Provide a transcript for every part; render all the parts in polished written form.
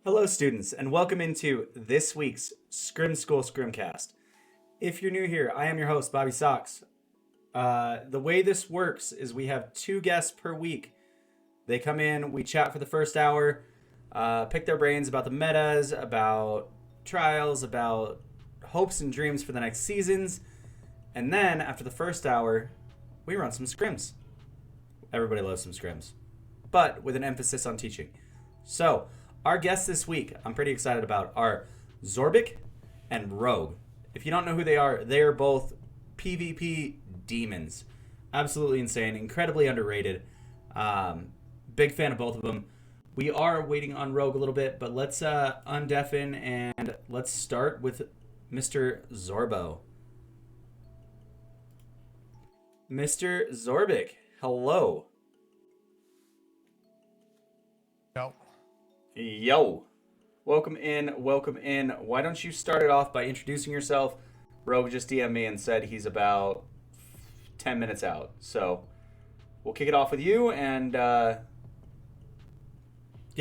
Hello, students, and welcome into this week's Scrim School ScrimCast. If you're new here, I am your host, Bobby Socks. The way this works is we have two guests per week. They come in, we chat for the first hour, pick their brains about the metas, about trials, about hopes and dreams for the next seasons, and then after the first hour, we run some scrims. Everybody loves some scrims, but with an emphasis on teaching. So, our guests this week, I'm pretty excited about, are Zorbiqq and Rogue. If you don't know who they are both PvP demons. Absolutely insane, incredibly underrated. Big fan of both of them. We are waiting on Rogue a little bit, but let's undeafen and let's start with Mr. Zorbo. Mr. Zorbiqq, hello. Yo. Welcome in. Why don't you start it off by introducing yourself? Rogue just DM'd me and said he's about 10 minutes out. So we'll kick it off with you and get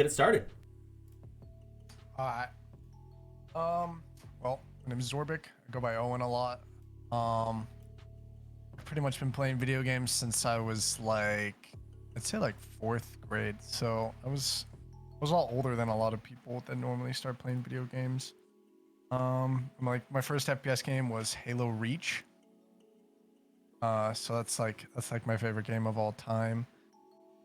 it started. Alright. Well, my name is Zorbiqq. I go by Owen a lot. I've pretty much been playing video games since I was I'd say 4th grade. So I was a lot older than a lot of people that normally start playing video games. My first FPS game was Halo Reach. So that's my favorite game of all time.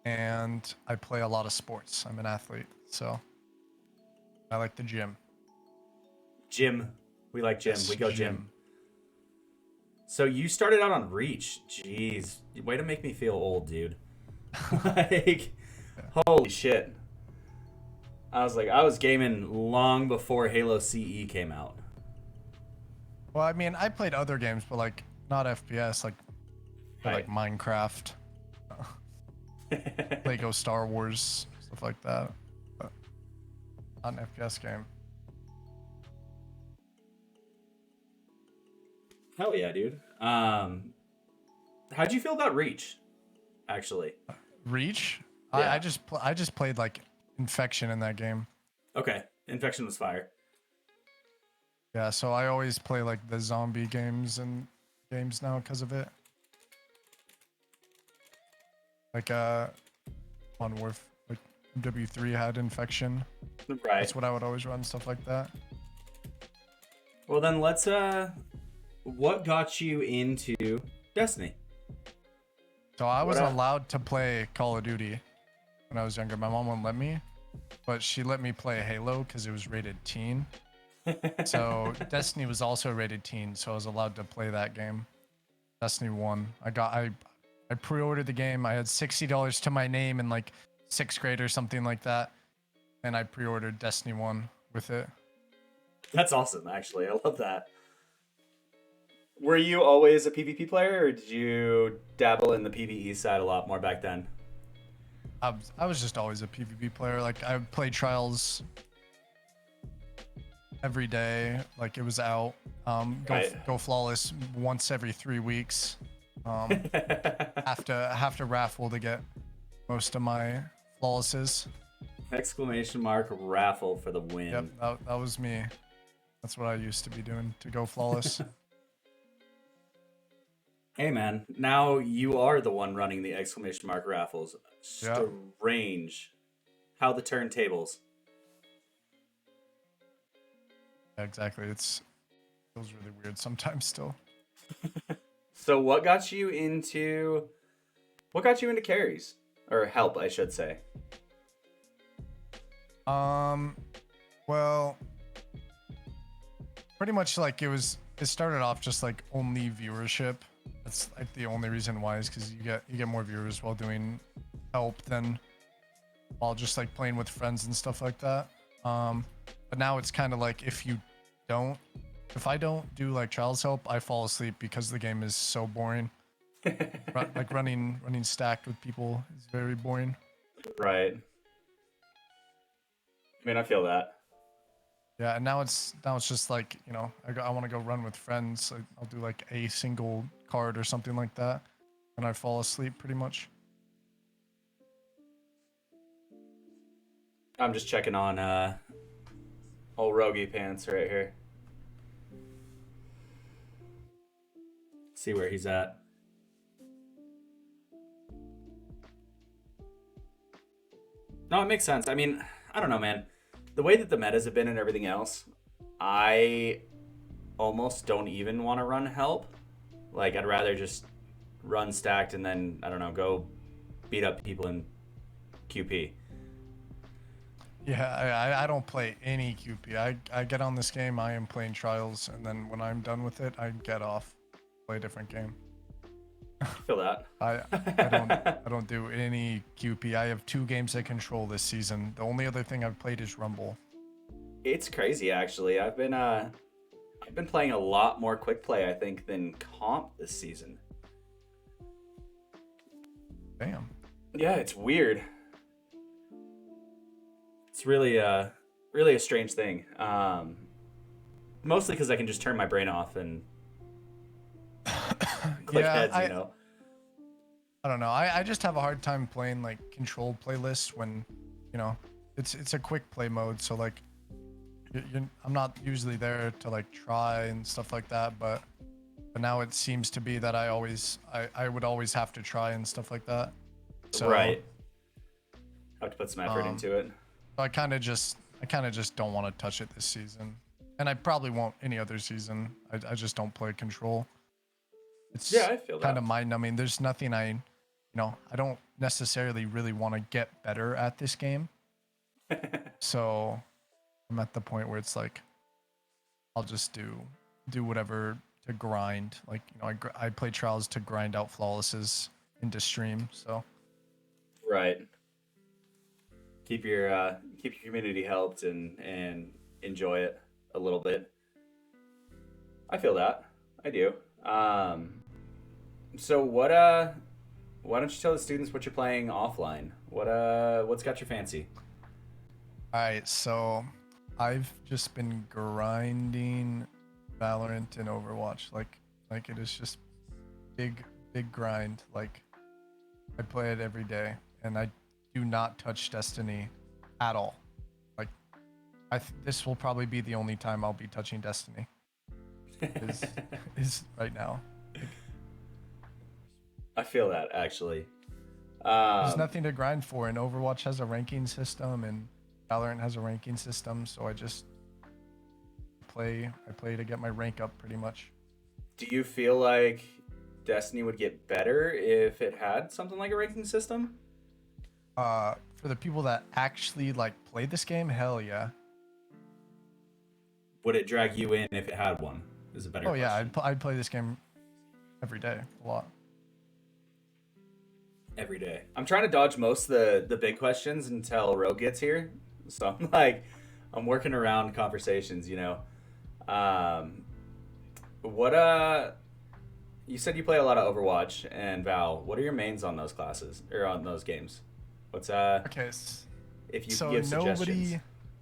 And I play a lot of sports. I'm an athlete, so I like the gym. Gym. We like gym. Yes, we go gym. So you started out on Reach. Jeez. Way to make me feel old, dude. Holy shit. I was gaming long before Halo CE came out. Well, I mean, I played other games, but not FPS, Right. Minecraft, Lego Star Wars, stuff like that. But not an FPS game. Hell yeah, dude. How'd you feel about Reach, actually? Reach? Yeah. I just played Infection in that game. Okay. Infection was fire. Yeah, so I always play the zombie games now because of it. Modern Warfare, W3 had Infection. Right. That's what I would always run, stuff like that. Well, then let's, what got you into Destiny? So I wasn't allowed to play Call of Duty when I was younger. My mom wouldn't let me, but she let me play Halo because it was rated teen. So Destiny was also rated teen, so I was allowed to play that game. Destiny 1. I pre-ordered the game. I had $60 to my name in 6th grade or something like that, and I pre-ordered Destiny 1 with it. That's awesome, actually. I love that. Were you always a PvP player, or did you dabble in the PvE side a lot more back then? I was just always a PvP player. I played Trials every day. It was out. Go flawless once every 3 weeks. Have to raffle to get most of my flawlesses. Exclamation mark raffle for the win. Yep, that was me. That's what I used to be doing to go flawless. Hey man, now you are the one running the exclamation mark raffles. Strange. How the turntables. Yeah, exactly. It feels really weird sometimes still. So what got you into carries? Or help, I should say. Well, pretty much it started off just only viewership. That's the only reason why is because you get more viewers while doing help than while just playing with friends and stuff like that. But now it's kind of if I don't do trials help, I fall asleep because the game is so boring. Running stacked with people is very boring. Right. I mean, I feel that. Yeah, and now it's just I want to go run with friends. I'll do a single card or something like that, and I fall asleep pretty much. I'm just checking on Old Rogie pants right here. See where he's at. No, it makes sense. I mean, I don't know, man. The way that the metas have been and everything else, I almost don't even want to run help. Like, I'd rather just run stacked and then, I don't know, go beat up people in QP. Yeah, I don't play any QP. I get on this game, I am playing trials, and then when I'm done with it, I get off, play a different game. I feel that. I don't do any QP. I have 2 games I control this season. The only other thing I've played is Rumble. It's crazy, actually. I've been playing a lot more quick play, I think, than comp this season. Damn. Yeah, it's weird. It's really a strange thing. Mostly because I can just turn my brain off and click heads, you know. I don't know. I just have a hard time playing like controlled playlists when, you know, it's a quick play mode. So like, I'm not usually there to like try and stuff like that. But now it seems to be that I would always have to try and stuff like that. So, right. Have to put some effort into it. So I kind of just don't want to touch it this season, and I probably won't any other season. I just don't play control. It's I feel that. Kind of mind numbing. There's nothing I don't necessarily really want to get better at this game. So I'm at the point where it's like, I'll just do whatever to grind. Like, you know, I play trials to grind out flawlesses into stream. So. Right. Keep your community helped and enjoy it a little bit. I feel that. I do. So why don't you tell the students what you're playing offline? What's got your fancy? All right, so I've just been grinding Valorant and Overwatch. Like it is just big grind. Like I play it every day, and I do not touch Destiny at all. Like this will probably be the only time I'll be touching Destiny. is right now. I feel that actually. There's nothing to grind for, and Overwatch has a ranking system, and Valorant has a ranking system, so I just play to get my rank up pretty much. Do you feel like Destiny would get better if it had something like a ranking system? For the people that actually like play this game, hell yeah. Would it drag you in if it had one? Is a better question. Yeah, I'd play this game every day, a lot. Every day. I'm trying to dodge most of the big questions until Rogue gets here. So I'm working around conversations, you know. You said you play a lot of Overwatch and Val. What are your mains on those classes or on those games? What's Okay, if you so give suggestions.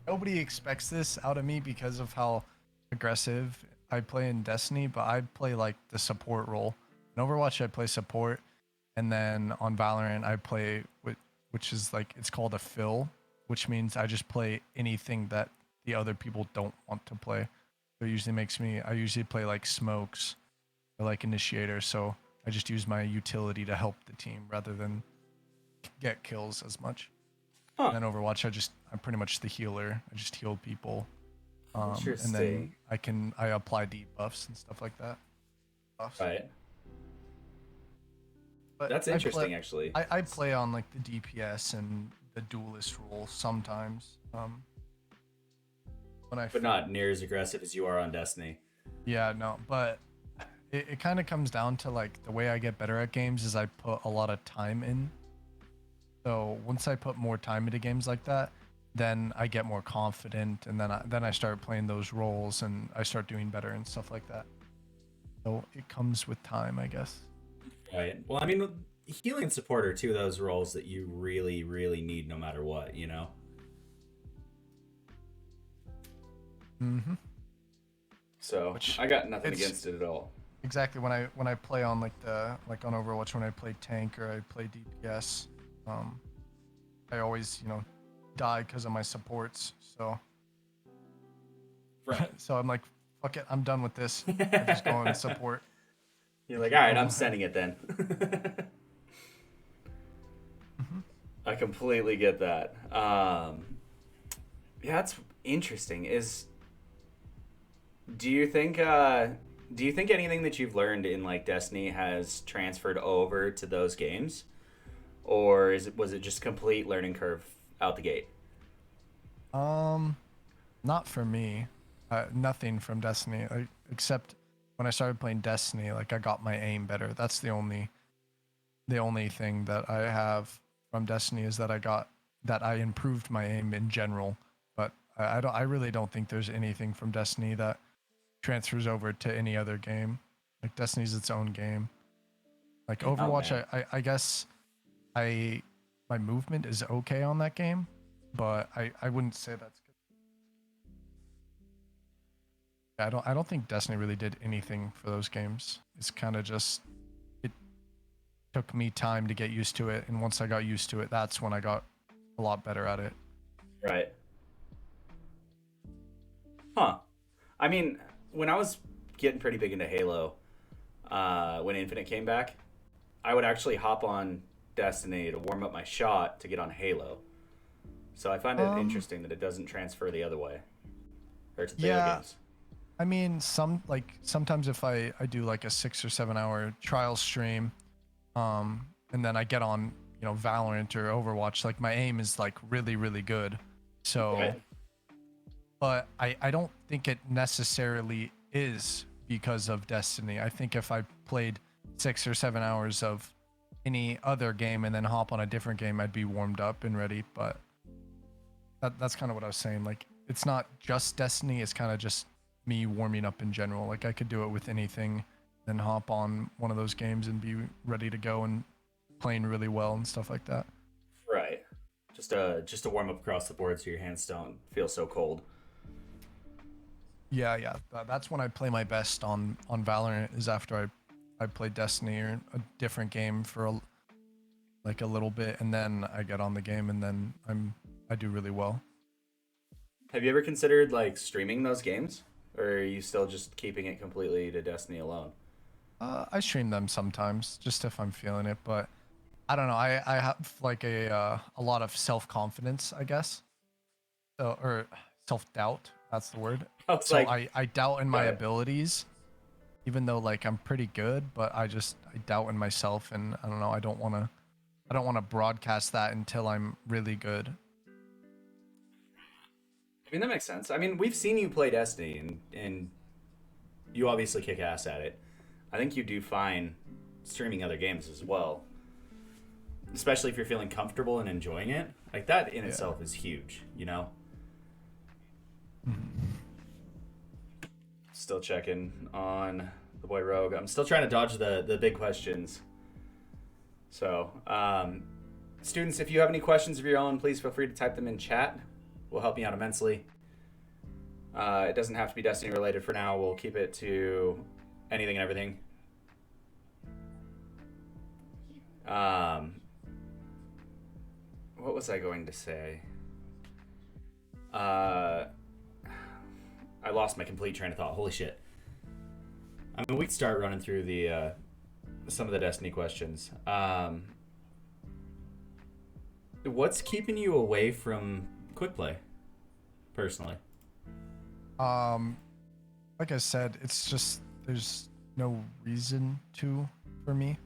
Nobody expects this out of me because of how aggressive I play in Destiny, but I play like the support role. In Overwatch, I play support, and then on Valorant, I play which is like, it's called a fill, which means I just play anything that the other people don't want to play. So it usually I usually play like smokes or like initiator, so I just use my utility to help the team rather than get kills as much. Huh. And then Overwatch, I'm pretty much the healer. I just heal people. Interesting. And then I apply debuffs and stuff like that. Buffs. Right. But that's interesting, actually. I play on like the DPS and the duelist role sometimes. But not near as aggressive as you are on Destiny. Yeah, no, but it kind of comes down to like the way I get better at games is I put a lot of time in. So once I put more time into games like that, then I get more confident, and then I start playing those roles and I start doing better and stuff like that. So it comes with time, I guess. Right. Well, I mean, healing and support are two of those roles that you really, really need no matter what, you know? Mm-hmm. So I got nothing against it at all. Exactly. When I play on like on Overwatch, when I play tank or I play DPS, I always, you know, die because of my supports. So Right. So I'm like, fuck it, I'm done with this. I just go and support. You're like, all right, I'm sending it then. Mhm. I completely get that. Yeah, that's interesting. Do you think anything that you've learned in like Destiny has transferred over to those games, or was it just complete learning curve out the gate? Um, Not for me. Nothing from Destiny, like, except when I started playing Destiny, like I got my aim better. That's the only thing that I have from Destiny is that I improved my aim in general. But I really don't think there's anything from Destiny that transfers over to any other game. Like Destiny's its own game. Like Oh Overwatch, man. I guess I my movement is okay on that game, but I wouldn't say that's good. I don't think Destiny really did anything for those games. It's kind of just it took me time to get used to it, and once I got used to it, that's when I got a lot better at it. Right. Huh. I mean, when I was getting pretty big into Halo, when Infinite came back, I would actually hop on Destiny to warm up my shot to get on Halo. So I find it Um, interesting that it doesn't transfer the other way, or to the other yeah, games. I mean, sometimes if I do like a 6 or 7 hour trial stream, and then I get on, Valorant or Overwatch, like my aim is like really, really good. So, Right. but I don't think it necessarily is because of Destiny. I think if I played 6 or 7 hours of any other game and then hop on a different game, I'd be warmed up and ready. But that's kind of what I was saying. Like, it's not just Destiny, it's kind of just me warming up in general. Like, I could do it with anything, then hop on one of those games and be ready to go and playing really well and stuff like that. Right. Just to warm up across the board so your hands don't feel so cold. Yeah, yeah. That's when I play my best on Valorant is after I play Destiny or a different game for like a little bit, and then I get on the game, and then I do really well. Have you ever considered like streaming those games, or are you still just keeping it completely to Destiny alone? I stream them sometimes, just if I'm feeling it, but I don't know. I have like a lot of self confidence, I guess, so, or self doubt. That's the word. I was So like, I doubt in my got it. abilities, even though like I'm pretty good, but I doubt in myself, and I don't know. I don't want to broadcast that until I'm really good. I mean, that makes sense. I mean, we've seen you play Destiny, and you obviously kick ass at it. I think you do fine streaming other games as well, especially if you're feeling comfortable and enjoying it. Like that in Yeah. itself is huge, you know? Mhm. Still checking on the boy Rogue. I'm still trying to dodge the big questions. So, students, if you have any questions of your own, please feel free to type them in chat. Will help me out immensely. It doesn't have to be Destiny related for now. We'll keep it to anything and everything. Um, what was I going to say? Uh, I lost my complete train of thought. Holy shit. I mean, we could start running through the some of the Destiny questions. What's keeping you away from quick play, personally? Um, like I said, it's just there's no reason to for me.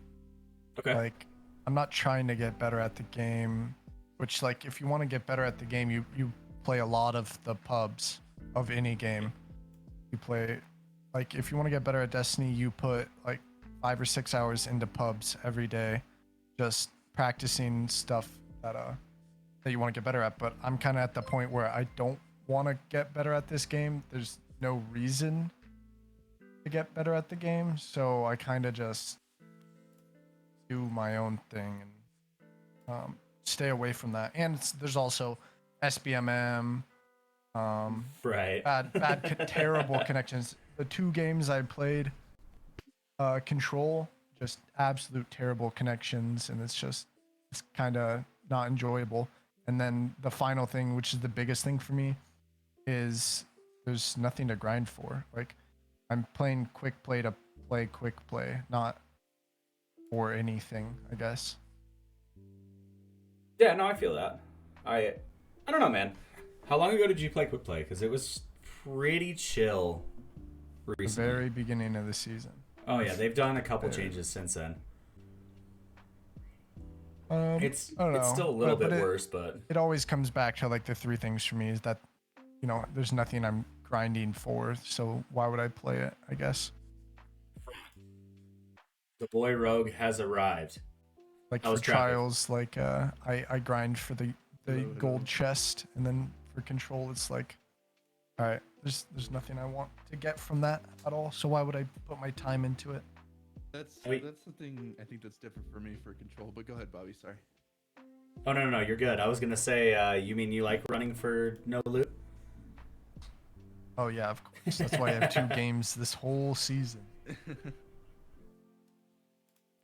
Okay. Like, I'm not trying to get better at the game, which, like, if you want to get better at the game, you play a lot of the pubs of any game. You play, like, if you want to get better at Destiny, you put like 5 or 6 hours into pubs every day, just practicing stuff that you want to get better at. But I'm kind of at the point where I don't want to get better at this game. There's no reason to get better at the game, so I kind of just do my own thing and stay away from that. And there's also SBMM, Right. terrible connections. The two games I played, Control, just absolute terrible connections, and it's kind of not enjoyable. And then the final thing, which is the biggest thing for me, is there's nothing to grind for. Like, I'm playing quick play to play quick play, not for anything, I guess. Yeah, no, I feel that. I don't know, man. How long ago did you play quick play? Because it was pretty chill The recently. very beginning of the season. Oh yeah, they've done a couple changes since then. It's I don't know, still a little bit but worse, but it always comes back to like the three things for me is that, there's nothing I'm grinding for, so why would I play it, I guess. the boy rogue has arrived. Like How's for traffic? trials, like I grind for the gold chest, and then for control it's like, all right, there's nothing I want to get from that at all, so why would I put my time into it? That's Wait. something I think that's different for me for control. But go ahead, Bobby. Sorry. Oh no, you're good. I was gonna say, you mean you like running for no loot? Oh yeah, of course. That's why I have 2 games this whole season.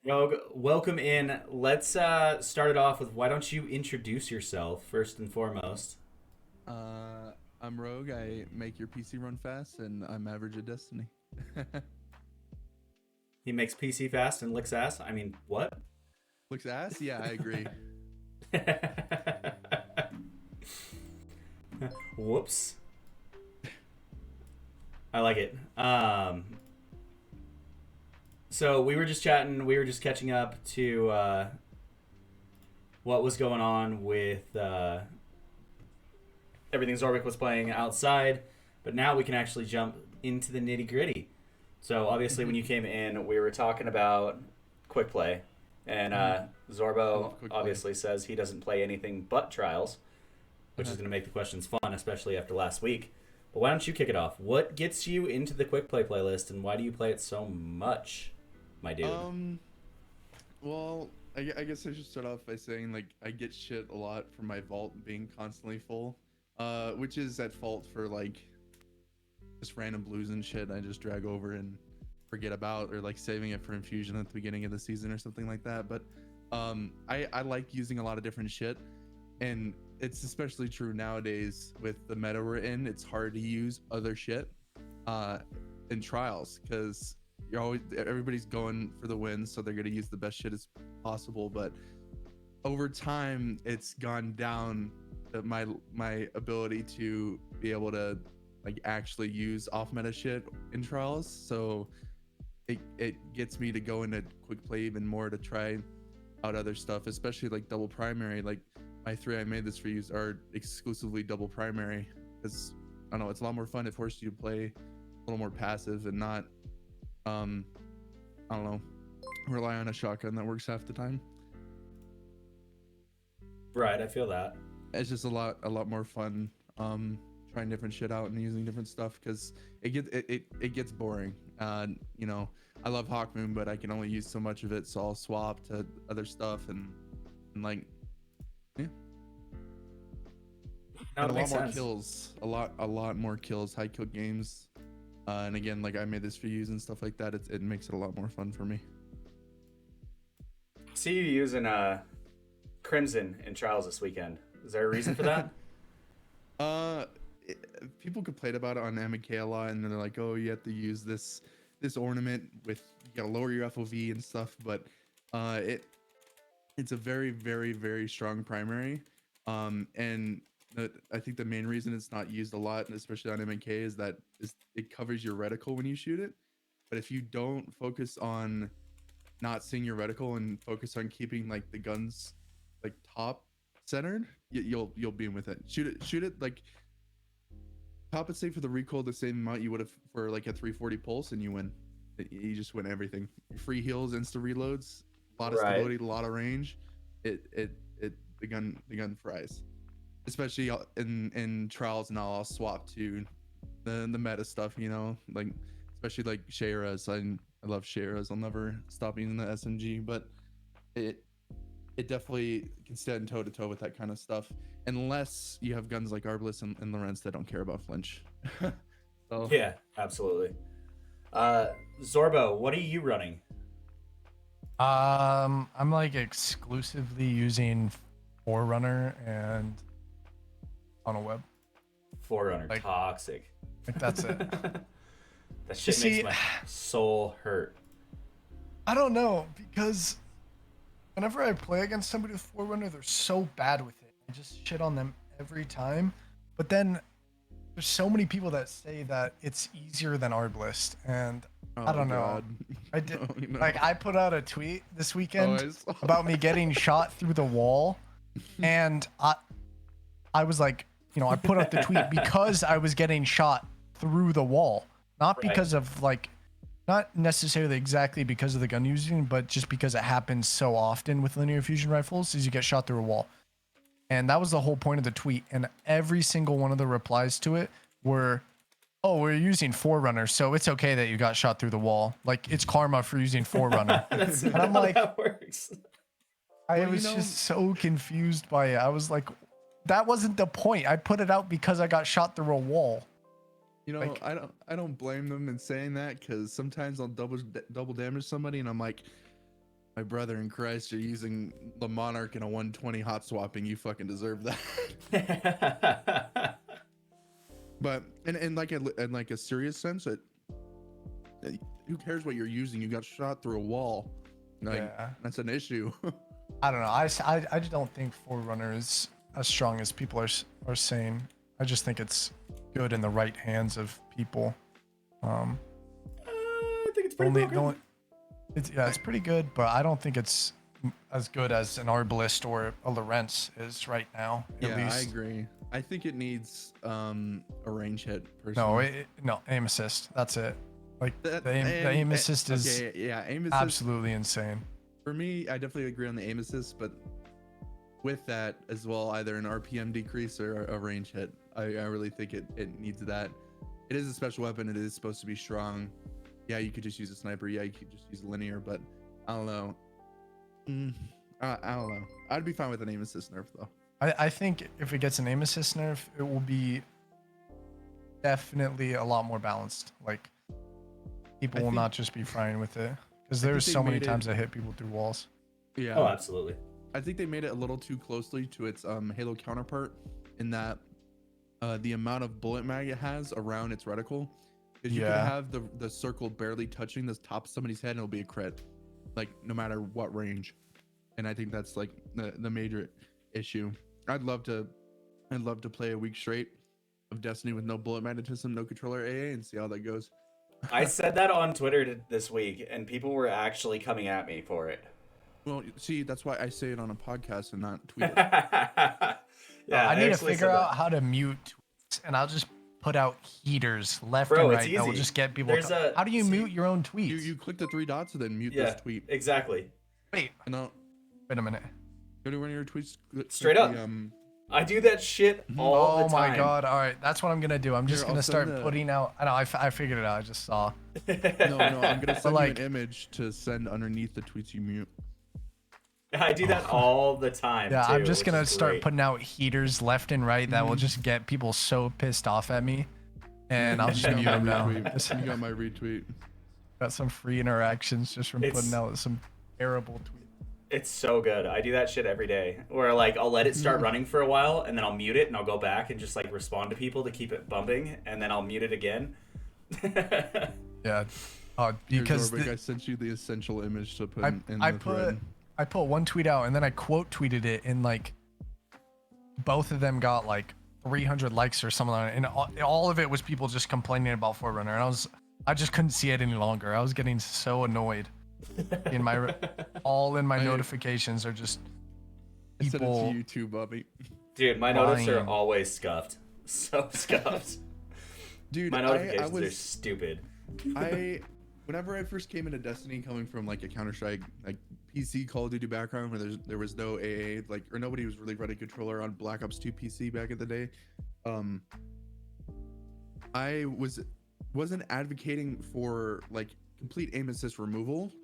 Rogue, welcome in. Let's start it off with why don't you introduce yourself first and foremost? I'm Rogue. I make your PC run fast, and I'm average at Destiny. He makes PC fast and licks ass. I mean, what? Looks ass? Yeah, I agree. Whoops. I like it. So we were just chatting. We were just catching up to what was going on with everything Zorbiqq was playing outside, but now we can actually jump into the nitty gritty. So obviously, when you came in, we were talking about quick play, and Zorbo obviously says he doesn't play anything but trials, which is going to make the questions fun, especially after last week. But why don't you kick it off? What gets you into the quick play playlist, and why do you play it so much, my dude? Well, I guess I should start off by saying, like, I get shit a lot from my vault being constantly full, which is at fault for, like, just random blues and shit I just drag over and forget about, or like saving it for infusion at the beginning of the season or something like that. But I like using a lot of different shit, and it's especially true nowadays with the meta we're in. It's hard to use other shit in trials because everybody's going for the win, so they're gonna use the best shit as possible. But over time, it's gone down my ability to be able to like actually use off meta shit in trials. So it gets me to go into quick play even more to try out other stuff, especially like double primary. Like my 3 I made this for use are exclusively double primary because I don't know, it's a lot more fun. It forces you to play a little more passive and not I don't know, rely on a shotgun that works half the time. Right, I feel that. It's just a lot more fun trying different shit out and using different stuff because it gets boring. You know, I love Hawkmoon, but I can only use so much of it, so I'll swap to other stuff and like yeah. No, And it a lot makes more sense. kills, a lot more kills, high kill games. And again, like I made this for use and stuff like that. It makes it a lot more fun for me. See you using Crimson in trials this weekend. Is there a reason for that? People complain about it on MK a lot, and they're like, "Oh, you have to use this ornament with you gotta lower your FOV and stuff." But it's a very, very, very strong primary. And I think the main reason it's not used a lot, and especially on MK, is that it covers your reticle when you shoot it. But if you don't focus on not seeing your reticle and focus on keeping like the guns like top centered, you'll beam with it. Shoot it like compensate for the recoil the same amount you would have for like a 340 pulse, and you win. You just win everything. Free heals, insta reloads, a lot of stability, a lot of range. The gun fries. Especially in trials now, I'll swap to the meta stuff, you know, like especially like Shayras. I love Shayras. I'll never stop using the SMG, but it definitely can stand toe to toe with that kind of stuff, unless you have guns like Arbalest and Lorenz that don't care about flinch. So. Yeah, absolutely. Zorbo, what are you running? I'm like exclusively using Forerunner and on a web. Forerunner, Like- toxic. Like that's it. That shit see, makes my soul hurt. I don't know, because whenever I play against somebody with Forerunner, they're so bad with it. I just shit on them every time. But then there's so many people that say that it's easier than Arbalist, and I don't know. I did like I put out a tweet this weekend about me getting shot through the wall, and I was like, you know, I put out the tweet because I was getting shot through the wall, not because of like, not necessarily exactly because of the gun using, but just because it happens so often with linear fusion rifles is you get shot through a wall. And that was the whole point of the tweet. And every single one of the replies to it were, oh, we're using Forerunner, so it's okay that you got shot through the wall. Like, it's karma for using Forerunner. And I'm like, that works. I was just so confused by it. I was like, that wasn't the point. I put it out because I got shot through a wall. You know, Like, I don't blame them in saying that, because sometimes I'll double damage somebody and I'm like, my brother in Christ, you're using the Monarch in a 120 hot swapping. You fucking deserve that. But in like a serious sense, who cares what you're using? You got shot through a wall. Like, yeah. That's an issue. I don't know. I just don't think Forerunner is as strong as people are saying. I just think it's good in the right hands of people. I think it's pretty broken. It's pretty good, but I don't think it's as good as an Arbalist or a Lorentz is right now. At least. I agree. I think it needs a range hit. Personally. No, aim assist. That's it. Like the aim assist is aim assist, absolutely insane. For me, I definitely agree on the aim assist, but with that as well, either an RPM decrease or a range hit. I really think it needs that. It is a special weapon. It is supposed to be strong. Yeah, you could just use a sniper. Yeah, you could just use linear, but I don't know. I don't know. I'd be fine with an aim assist nerf though. I think if it gets an aim assist nerf, it will be definitely a lot more balanced. Like, people will not just be frying with it, because there's so many times I hit people through walls. Yeah. Oh, absolutely. I think they made it a little too closely to its Halo counterpart, in that the amount of bullet mag it has around its reticle. Because you can have the circle barely touching the top of somebody's head and it'll be a crit, like no matter what range. And I think that's like the major issue. I'd love to play a week straight of Destiny with no bullet magnetism, no controller AA, and see how that goes. I said that on Twitter this week, and people were actually coming at me for it. Well, see, that's why I say it on a podcast and not tweet it. Yeah, I need to figure out how to mute tweets, and I'll just put out heaters left and right that will just get people. How do you mute your own tweets? You click the three dots and then mute this tweet. Exactly. Wait a minute. Go to one of your tweets. Straight up. I do that shit all the time. Oh my god! All right, that's what I'm gonna do. I'm just gonna start putting out. I know. I figured it out. I just saw. No, I'm gonna send you an image to send underneath the tweets you mute. I do that all the time. Yeah, too, I'm just gonna start great. putting out heaters left and right that will just get people so pissed off at me, and I'll just mute them now. You got my retweet. Got some free interactions just from putting out some terrible tweets. It's so good. I do that shit every day. Where like I'll let it start running for a while, and then I'll mute it, and I'll go back and just like respond to people to keep it bumping, and then I'll mute it again. Yeah, because Zorbiqq, I sent you the essential image to put in the thread. I put one tweet out and then I quote tweeted it, and like both of them got like 300 likes or something like that, and all of it was people just complaining about Forerunner, and I just couldn't see it any longer. I was getting so annoyed. In my notifications are just people. I sent it to you too, Bobby. Dude, my notices are always scuffed. So scuffed. Dude, my notifications are stupid. Whenever I first came into Destiny, coming from like a Counter-Strike like PC Call of Duty background where there was no AA, like, or nobody was really running controller on Black Ops 2 PC back in the day, I wasn't advocating for like complete aim assist removal,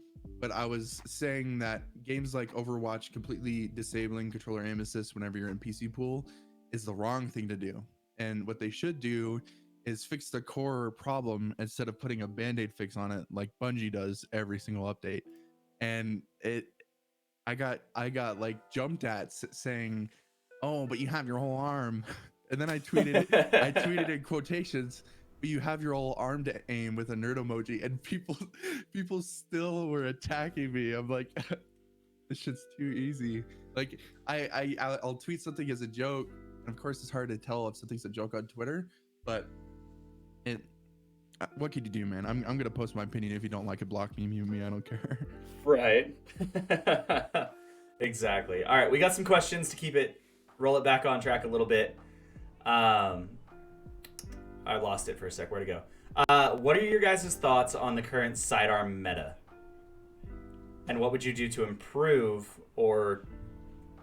but I was saying that games like Overwatch completely disabling controller aim assist whenever you're in PC pool is the wrong thing to do. And what they should do is fix the core problem instead of putting a band-aid fix on it like Bungie does every single update. And I got like jumped at saying, oh, but you have your whole arm. And then I tweeted in quotations, but you have your all armed aim with a nerd emoji, and people still were attacking me. I'm like, this shit's too easy. Like I'll tweet something as a joke, and of course it's hard to tell if something's a joke on Twitter, but it. What could you do, man? I'm gonna post my opinion. If you don't like it, block me, mute me. I don't care. Right. Exactly. All right, we got some questions to roll it back on track a little bit. I lost it for a sec. Where'd it go? What are your guys' thoughts on the current sidearm meta? And what would you do to improve or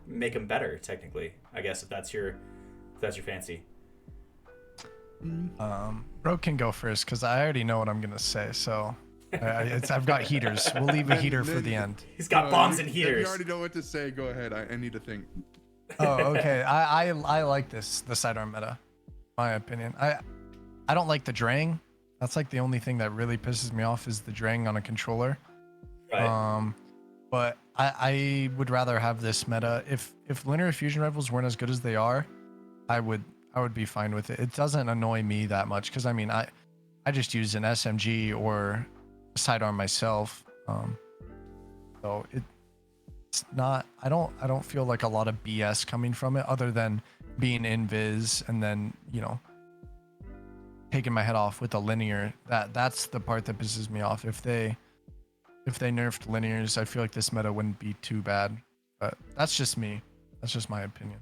make them better? Technically, I guess if that's your fancy. Bro can go first because I already know what I'm gonna say. So I've got heaters. We'll leave a heater for the end. He's got bombs and heaters. If you already know what to say, go ahead. I need to think. Oh, okay. I like the sidearm meta. My opinion. I don't like the drang. That's like the only thing that really pisses me off is the drang on a controller. Right. But I would rather have this meta. If linear fusion rifles weren't as good as they are, I would be fine with it. It doesn't annoy me that much because I mean I just use an SMG or a sidearm myself. So it's not. I don't feel like a lot of BS coming from it other than being invis and then taking my head off with a linear. That's the part that pisses me off. If they nerfed linears, I feel like this meta wouldn't be too bad. But that's just me. That's just my opinion.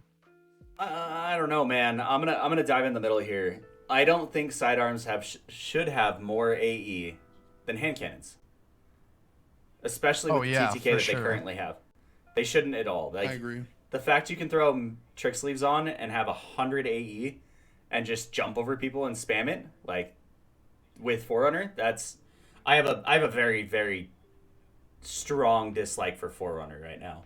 I don't know, man. I'm gonna dive in the middle here. I don't think sidearms should have more AE than hand cannons, especially with the TTK that they currently have. They shouldn't at all. Like, I agree. The fact you can throw trick sleeves on and have 100 AE and just jump over people and spam it like with Forerunner, I have a very, very strong dislike for Forerunner right now,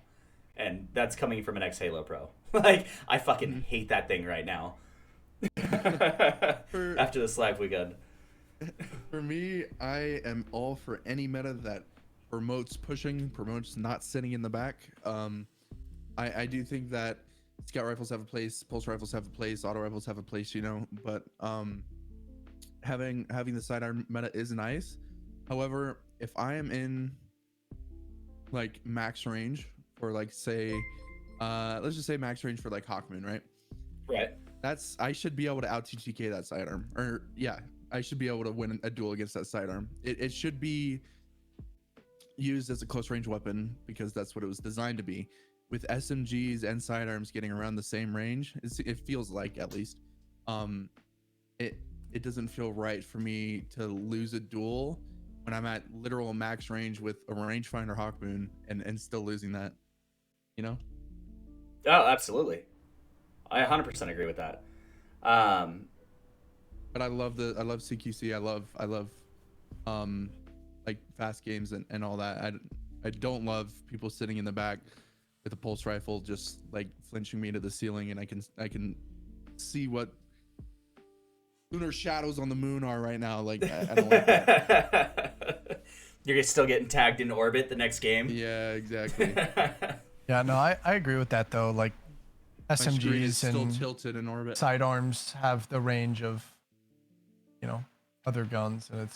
and that's coming from an ex-Halo pro. Like, I fucking hate that thing right now. After this live weekend. For me, I am all for any meta that promotes pushing, promotes not sitting in the back. I do think that scout rifles have a place, pulse rifles have a place, auto rifles have a place, but having the sidearm meta is nice. However, if I am in like max range for like say let's just say max range for like Hawkmoon, right? I should be able to out TTK that sidearm, or yeah, I should be able to win a duel against that sidearm. It should be used as a close range weapon because that's what it was designed to be. With SMGs and sidearms getting around the same range, it feels like, at least, it doesn't feel right for me to lose a duel when I'm at literal max range with a rangefinder Hawkmoon and still losing that, Oh, absolutely. I 100% agree with that. But I love CQC. I love like fast games and all that. I don't love people sitting in the back with a pulse rifle just like flinching me to the ceiling, and I can see what lunar shadows on the moon are right now. Like I don't like that. You're still getting tagged in orbit the next game. Yeah, exactly. Yeah, no, I agree with that though. Like SMGs still tilted in orbit. Sidearms have the range of, other guns, and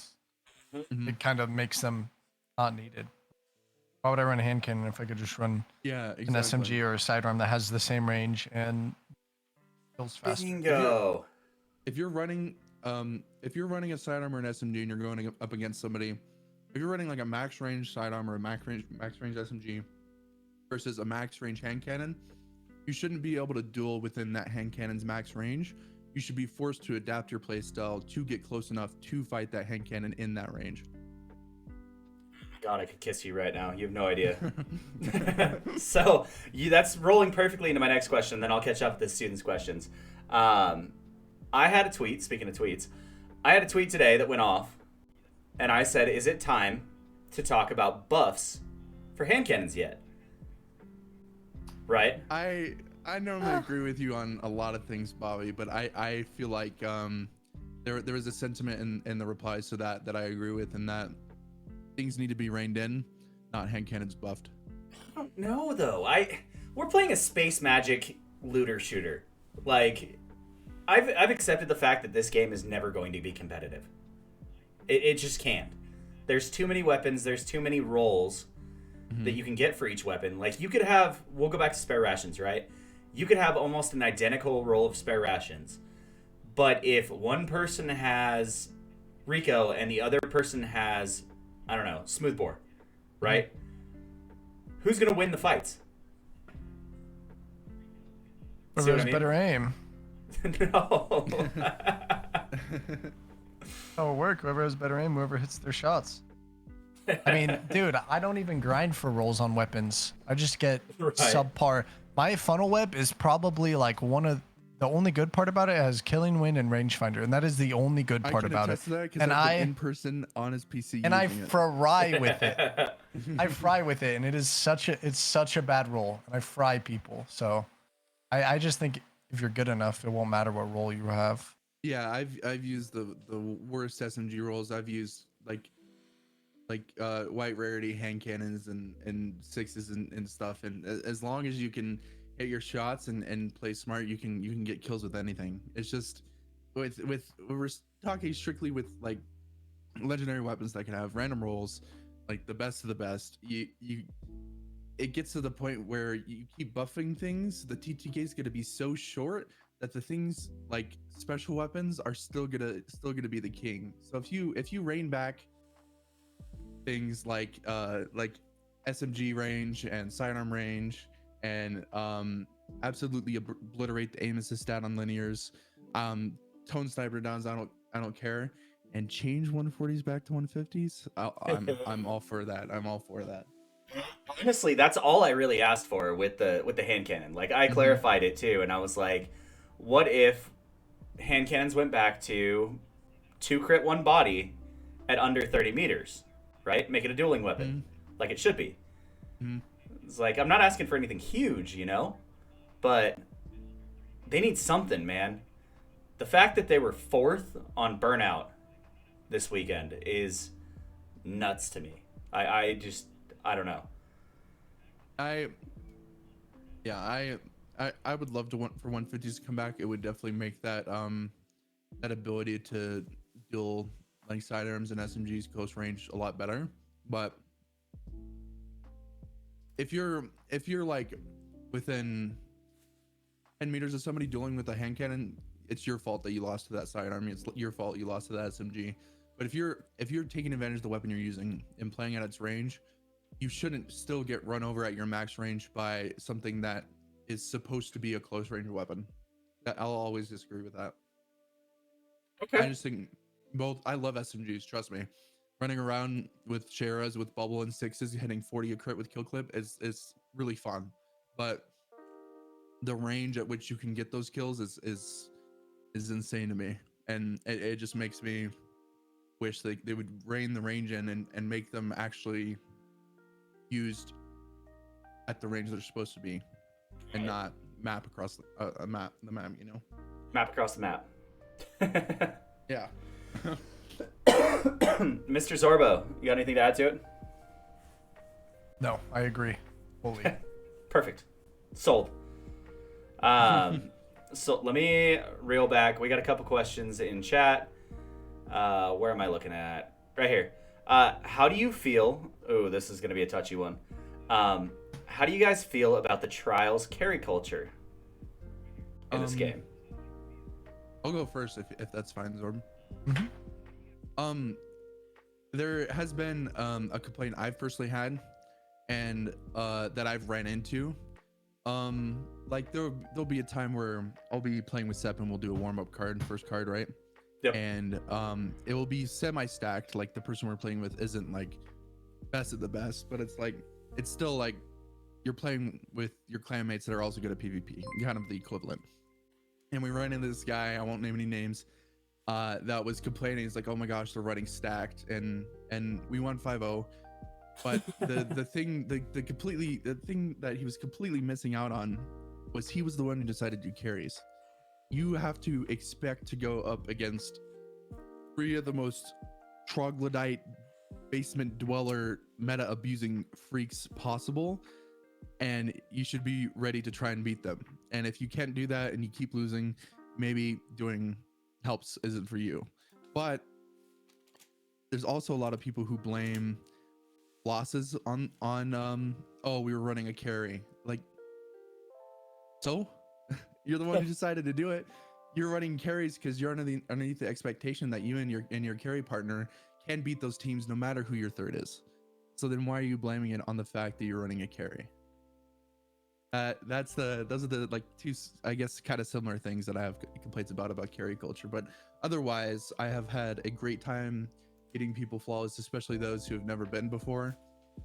it kind of makes them not needed. Why would I run a hand cannon if I could just run exactly. an SMG or a sidearm that has the same range and kills faster? Bingo. If you're running a sidearm or an SMG and you're going up against somebody, if you're running like a max range sidearm or a max range SMG versus a max range hand cannon, you shouldn't be able to duel within that hand cannon's max range. You should be forced to adapt your playstyle to get close enough to fight that hand cannon in that range. God, I could kiss you right now. You have no idea. So that's rolling perfectly into my next question. Then I'll catch up with the students' questions. I had a tweet. Speaking of tweets, I had a tweet today that went off, and I said, "Is it time to talk about buffs for hand cannons yet?" Right? I normally agree with you on a lot of things, Bobby, but I feel like there was a sentiment in the replies to that I agree with, and that things need to be reined in, not hand cannons buffed. I don't know though. We're playing a space magic looter shooter. Like, I've accepted the fact that this game is never going to be competitive. It just can't. There's too many weapons. There's too many roles that you can get for each weapon. Like, you could have... We'll go back to spare rations, right? You could have almost an identical roll of spare rations. But if one person has Rico and the other person has, I don't know, Smoothbore, right? Who's going to win the fights? Whoever has better aim. No. Oh, work. Whoever has better aim, whoever hits their shots. I mean, dude, I don't even grind for rolls on weapons. I just get subpar. My funnel web is probably like one of the only good part about it has killing wind and rangefinder, and that is the only good part about it. And I in person on his PC. And I fry with it. I fry with it, and it's such a bad roll, and I fry people. So I just think if you're good enough, it won't matter what role you have. Yeah, I've used the worst SMG rolls. I've used like white rarity hand cannons and sixes and stuff. And as long as you can hit your shots and play smart, you can get kills with anything. It's just with we're talking strictly with like legendary weapons that can have random rolls, like the best of the best. It gets to the point where you keep buffing things. The TTK is gonna be so short that the things like special weapons are still gonna be the king. So if you rein back things like SMG range and sidearm range and absolutely obliterate the aim assist stat on linears, tone sniper downs, I don't care, and change 140s back to 150s. I'm all for that. I'm all for that. Honestly, that's all I really asked for with the hand cannon. Like, I clarified it too, and I was like, what if hand cannons went back to 2 crit 1 body at under 30 meters, right? Make it a dueling weapon, like it should be. It's like, I'm not asking for anything huge, you know? But they need something, man. The fact that they were 4th on Burnout this weekend is nuts to me. I don't know. I would love to want for 150s to come back. It would definitely make that that ability to dual like sidearms and SMGs close range a lot better. But if you're like within 10 meters of somebody dueling with a hand cannon, it's your fault that you lost to that sidearm. It's your fault you lost to that SMG. But if you're taking advantage of the weapon you're using and playing at its range, you shouldn't still get run over at your max range by something that is supposed to be a close range weapon. I'll always disagree with that. Okay. I just think both. I love SMGs. Trust me. Running around with Sheras with bubble and sixes, hitting 40 a crit with kill clip is really fun. But the range at which you can get those kills is insane to me, and it just makes me wish they would rein the range in and make them actually used at the range they're supposed to be, and not map across the map, you know. Map across the map. Yeah. Mr. Zorbo, you got anything to add to it? No, I agree fully. Perfect. Sold. So let me reel back. We got a couple questions in chat. Where am I looking at? Right here. How do you feel? Oh, this is going to be a touchy one. How do you guys feel about the Trials carry culture in this game? I'll go first if that's fine, Zorb. There has been a complaint I've personally had, and that I've ran into. Like there'll be a time where I'll be playing with Sep and we'll do a warm-up card, first card, right? Yep. And it will be semi-stacked. Like the person we're playing with isn't like best of the best, but it's like it's still like you're playing with your clanmates that are also good at PvP, kind of the equivalent. And we run into this guy, I won't name any names, that was complaining. He's like, oh my gosh, they're running stacked, and we won 5-0. But the thing that he was completely missing out on was he was the one who decided to do carries. You have to expect to go up against 3 of the most troglodyte basement dweller meta abusing freaks possible, and you should be ready to try and beat them. And if you can't do that and you keep losing, maybe doing helps isn't for you. But there's also a lot of people who blame losses on oh, we were running a carry. Like, so you're the one who decided to do it. You're running carries because you're underneath the expectation that you and your carry partner can beat those teams no matter who your third is. So then why are you blaming it on the fact that you're running a carry? Those are the like two, I guess, kind of similar things that I have complaints about carry culture. But otherwise, I have had a great time getting people flawless, especially those who have never been before.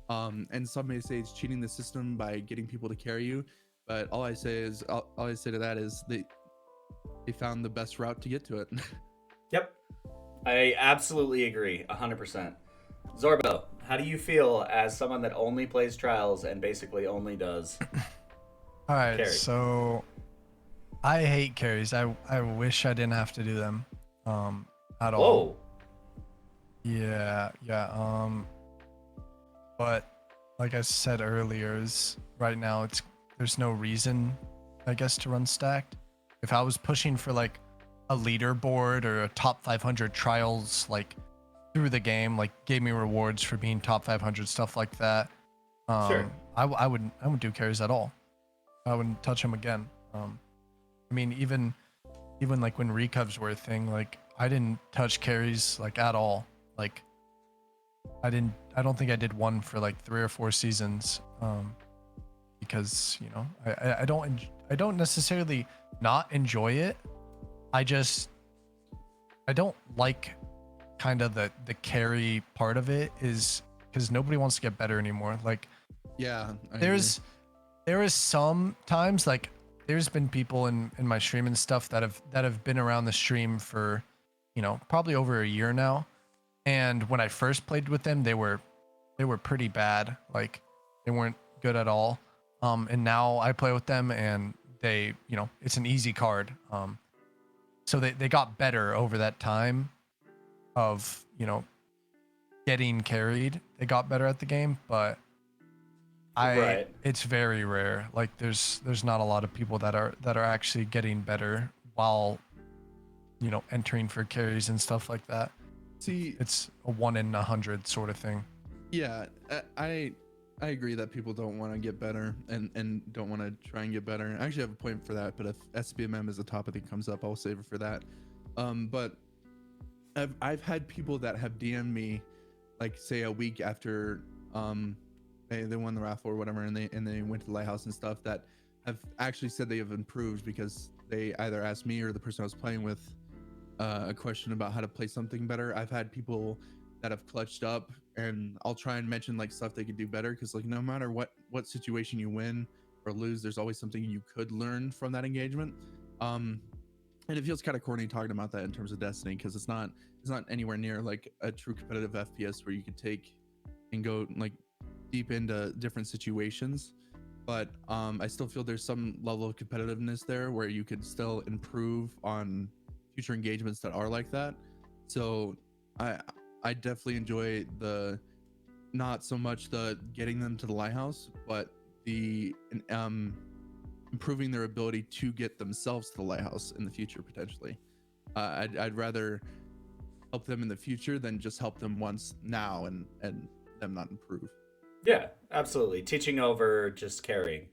And some may say it's cheating the system by getting people to carry you, but all I say to that is they found the best route to get to it. Yep, I absolutely agree, 100%. Zorbo, how do you feel as someone that only plays trials and basically only does All right, carry? so I hate carries. I wish I didn't have to do them at all. Whoa. Yeah. But like I said earlier, right now there's no reason, I guess, to run stacked. If I was pushing for like a leaderboard or a top 500 trials, like through the game, like gave me rewards for being top 500, stuff like that. Sure. I wouldn't do carries at all. I wouldn't touch them again. I mean, even like when recovs were a thing, like I didn't touch carries like at all. Like I don't think I did one for like 3 or 4 seasons. Because, you know, I don't necessarily not enjoy it. I don't like kind of the carry part of it, is because nobody wants to get better anymore. Like, Yeah, there is some times, like there's been people in my stream and stuff that have been around the stream for, you know, probably over a year now. And when I first played with them, they were pretty bad. Like, they weren't good at all. And now I play with them and they, you know, it's an easy card. So they got better over that time of, you know, getting carried. They got better at the game, but Right. it's very rare. Like, there's not a lot of people that are actually getting better while, you know, entering for carries and stuff like that. See, It's a 1 in 100 sort of thing. yeah, I agree that people don't want to get better and don't want to try and get better. I actually have a point for that, but if SBMM is a topic that comes up, I'll save it for that. But I've had people that have DM'd me, like, say a week after they won the raffle or whatever, and they went to the lighthouse and stuff, that have actually said they have improved because they either asked me or the person I was playing with a question about how to play something better. I've had people that have clutched up, and I'll try and mention like stuff they could do better, because like no matter what situation you win or lose, there's always something you could learn from that engagement. And it feels kind of corny talking about that in terms of Destiny, because it's not anywhere near like a true competitive FPS where you could take and go like deep into different situations. But I still feel there's some level of competitiveness there where you could still improve on future engagements that are like that. So I definitely enjoy the, not so much the getting them to the lighthouse, but the improving their ability to get themselves to the lighthouse in the future potentially. I'd rather help them in the future than just help them once now and them not improve. Yeah, absolutely. Teaching over just carrying.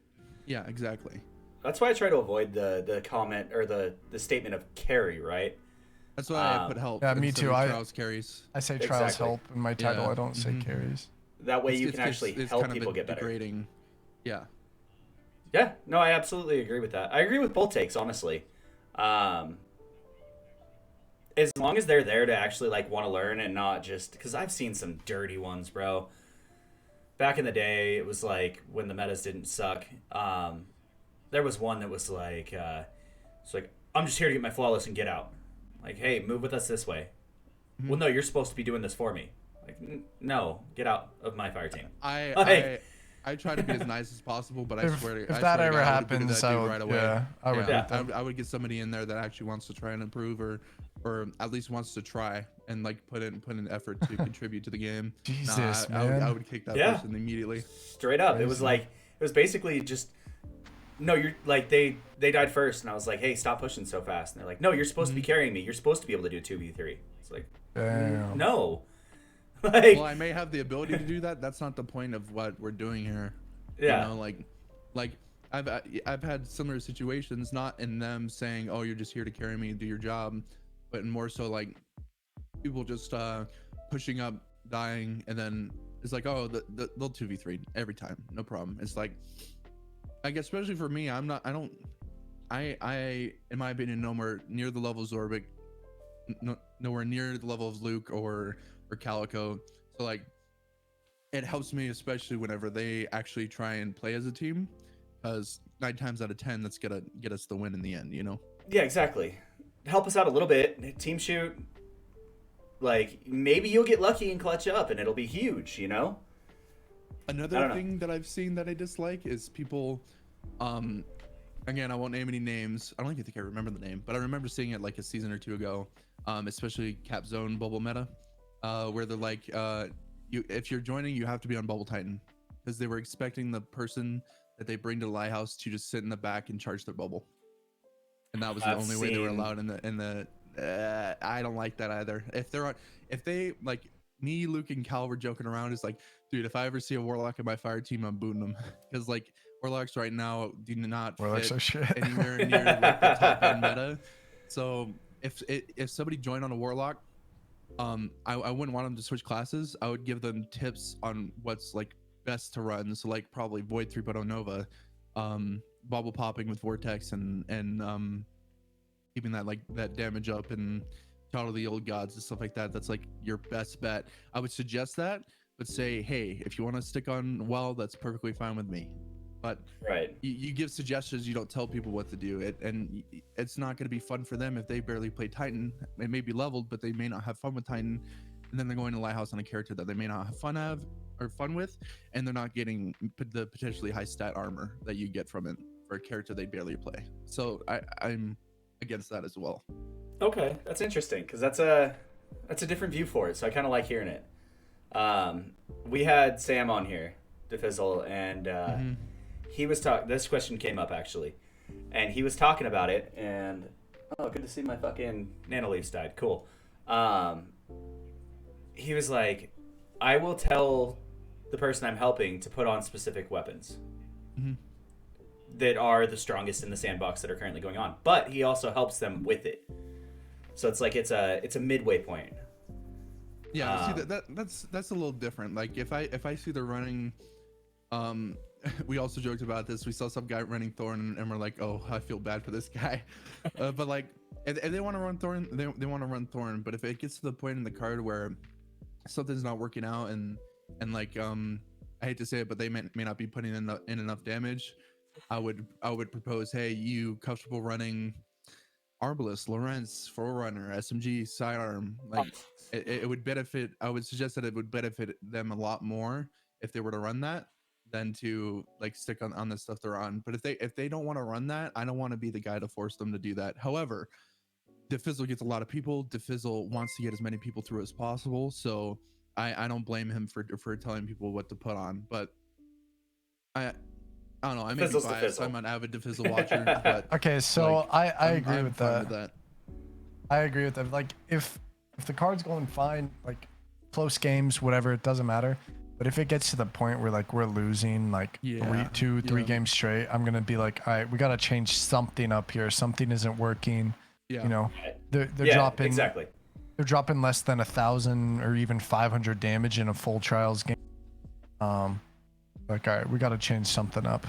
Yeah, exactly. That's why I try to avoid the comment or the statement of carry, right? That's why I put help. Yeah, me instead too. of trials carries. I say trials Exactly. help in my title. Yeah. I don't say Mhm. carries. That way you It's can actually help kind of people get better. degrading. Yeah. Yeah, no, I absolutely agree with that. I agree with both takes, honestly. As long as they're there to actually like want to learn and not just because I've seen some dirty ones, bro. Back in the day, it was like when the metas didn't suck. There was one that was like, it's like, I'm just here to get my flawless and get out. Like, hey, move with us this way. Mhm. Well, no, you're supposed to be doing this for me. Like, no, get out of my fire team. I try to be as nice as possible, but I If swear to if I that swear to ever God, I would've booted happens, that I dude would, right away. yeah, I would Yeah, boot them. I would get somebody in there that actually wants to try and improve, or at least wants to try and like put in effort to contribute to the game. Jesus, I man. would kick that Yeah. person immediately. Straight up. It was Crazy. like, it was basically just no, you're like they died first, and I was like, hey, stop pushing so fast. And they're like, no, you're supposed to be carrying me. You're supposed to be able to do 2v3. It's like, Damn. no. Well, Like, I may have the ability to do that. That's not the point of what we're doing here. yeah. You know, like I've had similar situations, not in them saying, "Oh, you're just here to carry me and do your job," but more so like people just pushing up, dying, and then it's like, "Oh, they'll 2v3 every time, no problem." It's like, I guess especially for me, I in my opinion, nowhere near the level of Zorbiqq, nowhere near the level of Luke or Calico. So like, it helps me especially whenever they actually try and play as a team, because 9 times out of 10 that's gonna get us the win in the end, you know. Yeah, exactly. Help us out a little bit. Team shoot. Like, maybe you'll get lucky and clutch up, and it'll be huge, you know? Another thing that I've seen that I dislike is people, again, I won't name any names. I don't even think I remember the name, but I remember seeing it like a season or two ago, especially Cap Zone bubble meta, where they're like, if you're joining, you have to be on Bubble Titan, because they were expecting the person that they bring to the lighthouse to just sit in the back and charge their bubble, and that was the only way they were allowed in the. I don't like that either. If they like me, Luke, and Cal were joking around, it's like, dude, if I ever see a warlock in my fire team, I'm booting them, because like warlocks right now do not Warlocks are shit. anywhere near like the top end meta. So if somebody joined on a warlock, I wouldn't want them to switch classes. I would give them tips on what's like best to run. So like probably Void 3.0 Nova, bubble popping with Vortex, and keeping that damage up, and Total the Old Gods and stuff like that. That's like your best bet. I would suggest that, but say, hey, if you want to stick on well, that's perfectly fine with me. But Right. you give suggestions, you don't tell people what to do. And it's not going to be fun for them if they barely play Titan. They may be leveled, but they may not have fun with Titan, and then they're going to Lighthouse on a character that they may not have fun with, and they're not getting the potentially high stat armor that you get from it for a character they barely play. So I'm against that as well. Okay, that's interesting, because that's a different view for it, so I kind of like hearing it. We had Sam on here, DeFizzle, and he was talking. This question came up actually, and he was talking about it. And oh, good to see my fucking Nanoleafs died. Cool. He was like, I will tell the person I'm helping to put on specific weapons that are the strongest in the sandbox that are currently going on, but he also helps them with it. So it's like it's a midway point. Yeah, see that's a little different. Like if I see they're running, we also joked about this. We saw some guy running Thorn, and we're like, oh, I feel bad for this guy. But like, if they want to run Thorn, they want to run Thorn. But if it gets to the point in the card where something's not working out, and like I hate to say it, but they may not be putting in enough damage, I would propose, hey, you comfortable running Arbalest, Lawrence, Forerunner, SMG, Sidearm? Like it would benefit. I would suggest that it would benefit them a lot more if they were to run that than to like stick on the stuff they're on. But if they don't want to run that, I don't want to be the guy to force them to do that. However, DeFizzle gets a lot of people. DeFizzle wants to get as many people through as possible, so I don't blame him for telling people what to put on. But I don't know. I may be biased. I'm an avid DeFizzle watcher. But okay, so like, I agree I'm with fine that. I agree with that. Like if the card's going fine, like close games, whatever, it doesn't matter. But if it gets to the point where like we're losing like 3 games straight, I'm gonna be like, all right, we gotta change something up here. Something isn't working. Yeah. You know, they're dropping exactly. They're dropping less than 1,000 or even 500 damage in a full trials game. Like, all right, we gotta change something up.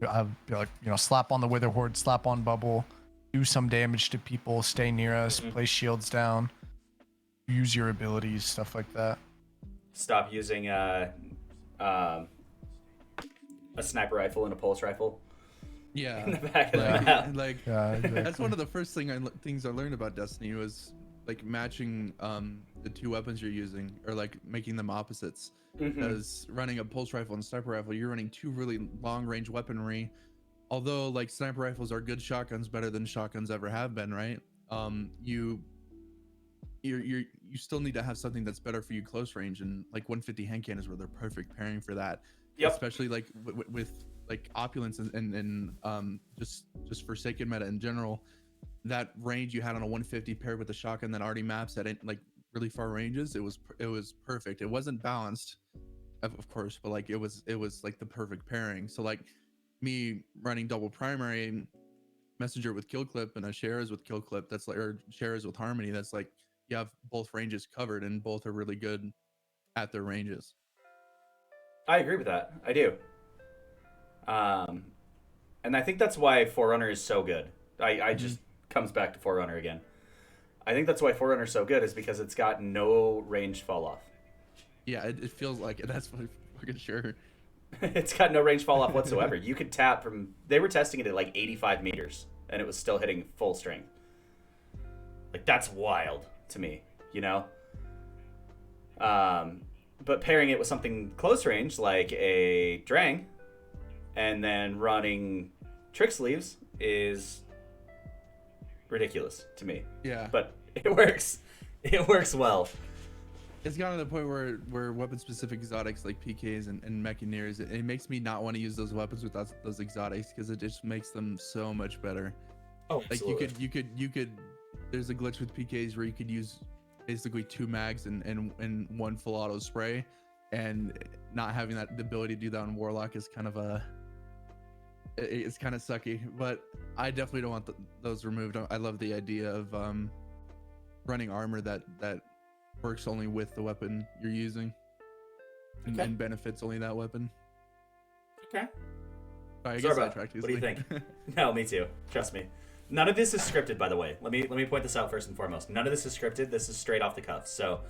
I'd be like, you know, slap on the Wither Horde, slap on Bubble, do some damage to people, stay near us, place shields down, use your abilities, stuff like that. Stop using a sniper rifle and a pulse rifle. Yeah. In the back of the map. Like exactly. That's one of the first things I learned about Destiny was like matching the 2 weapons you're using, or like making them opposites. Because running a pulse rifle and sniper rifle, you're running 2 really long range weaponry. Although like sniper rifles are good shotguns, better than shotguns ever have been, right? You still need to have something that's better for you close range, and like 150 hand cannons were the perfect pairing for that. Yep. Especially like with like opulence and just Forsaken meta in general, that range you had on a 150 paired with a shotgun that already maps at like really far ranges, it was perfect. It wasn't balanced, of course, but like it was like the perfect pairing. So like me running double primary messenger with kill clip and a shares with kill clip, that's like, or shares with harmony, that's like you have both ranges covered and both are really good at their ranges. I agree with that. I do. And I think that's why Forerunner is so good. I just comes back to Forerunner again. I think that's why Forerunner is so good, is because it's got no range fall off. Yeah, it feels like it. That's for fucking sure. It's got no range fall off whatsoever. You could tap from. They were testing it at like 85 meters, and it was still hitting full strength. Like, that's wild to me, you know. But pairing it with something close range like a Drang, and then running trick sleeves is ridiculous to me. Yeah, but it works. It works well. It's gotten to the point where weapon specific exotics like PKs and Mechaneers, it makes me not want to use those weapons without those exotics, because it just makes them so much better. Oh, like absolutely. you could there's a glitch with PKs where you could use basically 2 mags and 1 full auto spray, and not having the ability to do that on Warlock is kind of it's kind of sucky. But I definitely don't want those removed. I love the idea of running armor that works only with the weapon you're using, and benefits only that weapon. Okay. Sorry, I Zorbiqq, guess I tracked what do you think? No, me too. Trust me. None of this is scripted, by the way. Let me point this out first and foremost. None of this is scripted. This is straight off the cuff. So,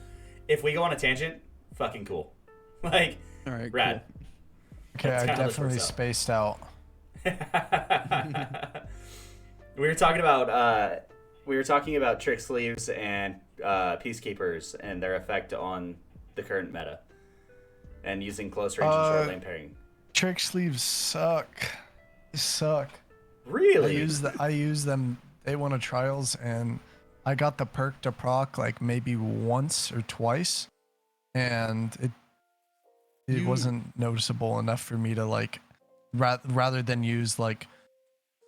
if we go on a tangent, fucking cool. Like, all right, rad. Cool. Okay, I definitely spaced out. We were talking about trick sleeves and peacekeepers and their effect on the current meta, and using close range and short lane pairing. Trick sleeves suck. They suck. Really? I use them day 1 of trials, and I got the perk to proc like maybe once or twice, and it wasn't noticeable enough for me to like rather than use like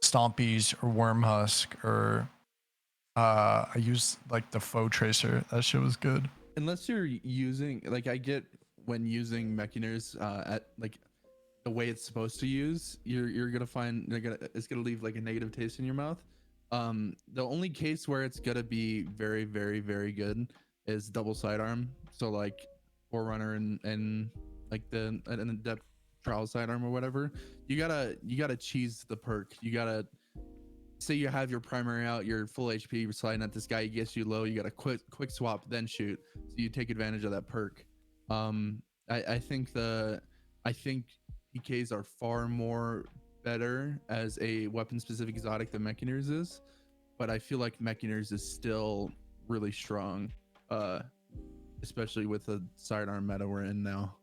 Stompies or Wormhusk, or I used like the Foe Tracer. That shit was good. Unless you're using, like, I get when using Mechaneers at like the way it's supposed to use, you're gonna find it's gonna leave like a negative taste in your mouth. The only case where it's gonna be very, very, very good is double sidearm. So like Forerunner and like the Adept Trial sidearm or whatever. You gotta cheese the perk. You gotta say you have your primary out, you're full HP, you're sliding at this guy, he gets you low, you gotta quick swap, then shoot. So you take advantage of that perk. I think PKs are far more better as a weapon specific exotic than Mechaneers is, but I feel like Mechaneers is still really strong, especially with the sidearm meta we're in now.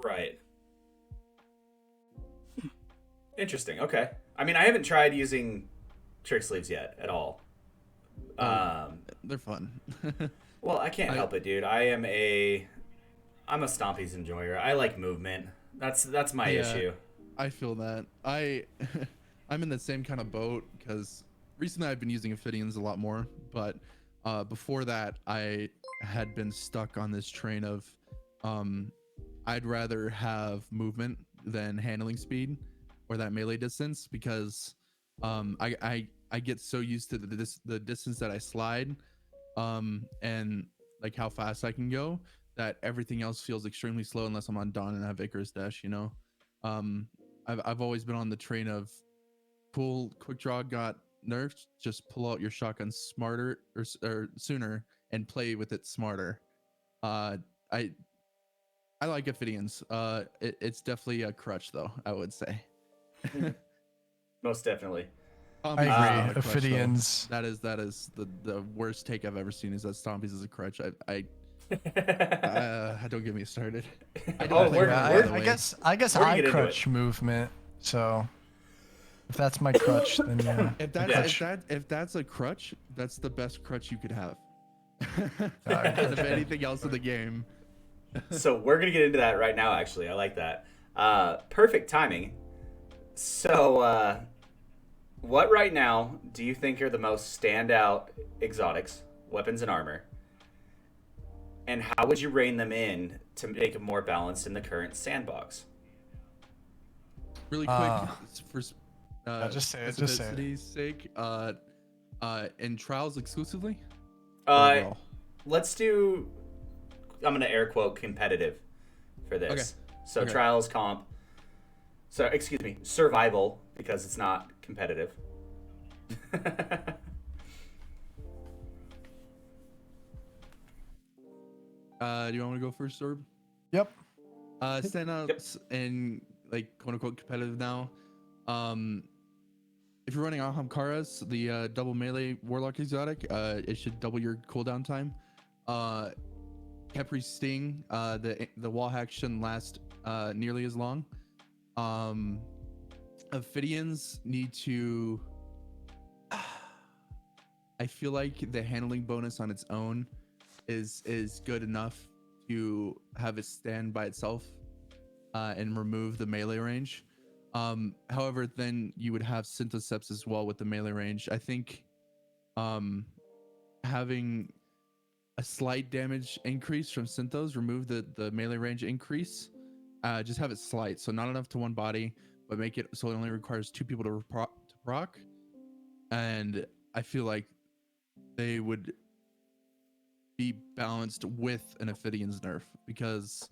Right. Interesting. Okay. I mean, I haven't tried using trick sleeves yet at all. They're fun. Well, I can't help it, dude. I'm a Stompies enjoyer. I like movement. That's my issue. I feel that. I'm in the same kind of boat, because recently I've been using Ophidians a lot more, but before that I had been stuck on this train of I'd rather have movement than handling speed or that melee distance, because I get so used to the distance that I slide and like how fast I can go, that everything else feels extremely slow unless I'm on Dawn and have Icarus Dash, you know. I've always been on the train of cool, quick draw got nerfed, just pull out your shotgun smarter or sooner and play with it smarter. I like Ophidians. It's definitely a crutch though, I would say. Most definitely. I agree. Ophidians. That is the worst take I've ever seen, is that Stompies is a crutch. Don't get me started. I guess I crutch movement. So if that's my crutch, then yeah. If that's a crutch, that's the best crutch you could have. Out of anything else in the game. So we're gonna get into that right now. Actually, I like that. Perfect timing. So, what right now do you think are the most standout exotics, weapons, and armor? And how would you rein them in to make it more balanced in the current sandbox? Really quick, Uh, for just say it. Just say it. specificity's sake, in trials exclusively or Uh, overall? let's do. I'm gonna air quote competitive for this. Okay. So Okay. trials comp. So excuse me, survival because it's not competitive. Do you want me to go first, Zorb? Yep. Standouts and like quote unquote competitive now. Um, if you're running Ahamkaras, the double melee warlock exotic, it should double your cooldown time. Kepri Sting, the wall hack shouldn't last nearly as long. Ophidians need to. I feel like the handling bonus on its own is good enough to have it stand by itself and remove the melee range. However, then you would have Syntheseps as well with the melee range. I think having a slight damage increase from Synthos, remove the melee range increase, just have it slight, so not enough to one body, but make it so it only requires two people to proc. And I feel like they would be balanced with an Ophidian's nerf, because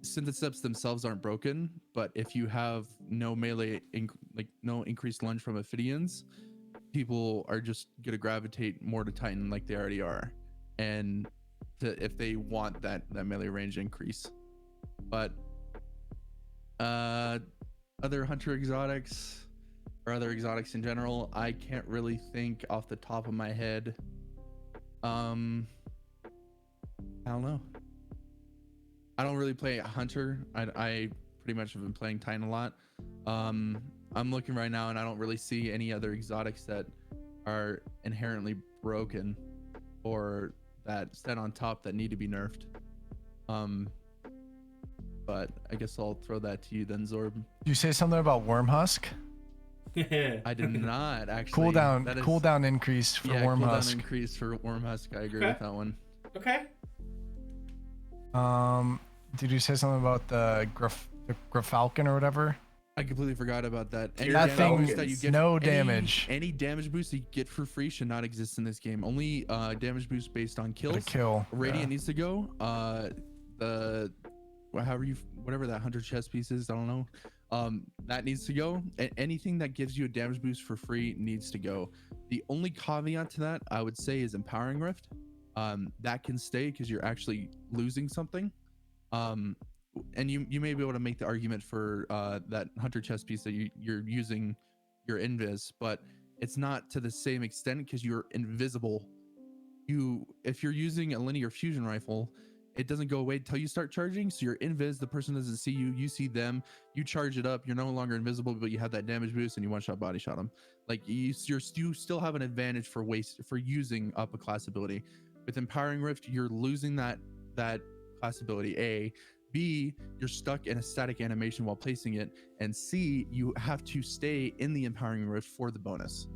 Syntheseps themselves aren't broken, but if you have no melee, no increased lunge from Ophidians, people are just gonna gravitate more to Titan like they already are, and if they want that melee range increase. But other hunter exotics or other exotics in general, I can't really think off the top of my head. I don't know. I don't really play hunter. I pretty much have been playing Titan a lot. I'm looking right now and I don't really see any other exotics that are inherently broken or that stand on top that need to be nerfed. But I guess I'll throw that to you then, Zorb. You say something about Wormhusk? I did not actually. Cooldown increase for cooldown Wormhusk. increase for Wormhusk. I agree Okay. with that one. Okay. Did you say something about the Grafalcon or whatever? I completely forgot about that. Any That damage thing boost that you get, no damage. Any damage boost you get for free should not exist in this game. Only damage boost based on kills. A kill. Radiant Yeah. needs to go. Whatever that 100 chest piece is, I don't know. That needs to go. Anything that gives you a damage boost for free needs to go. The only caveat to that I would say is Empowering Rift. That can stay because you're actually losing something. And you may be able to make the argument for that hunter chest piece that you're using your invis, but it's not to the same extent because you're invisible. If you're using a linear fusion rifle, it doesn't go away until you start charging, so you're invis, the person doesn't see you, you see them, you charge it up, you're no longer invisible, but you have that damage boost and you one-shot body shot them. Like you still have an advantage for using up a class ability. With Empowering Rift, you're losing that class ability. A. B, you're stuck in a static animation while placing it, and C, you have to stay in the Empowering Rift for the bonus.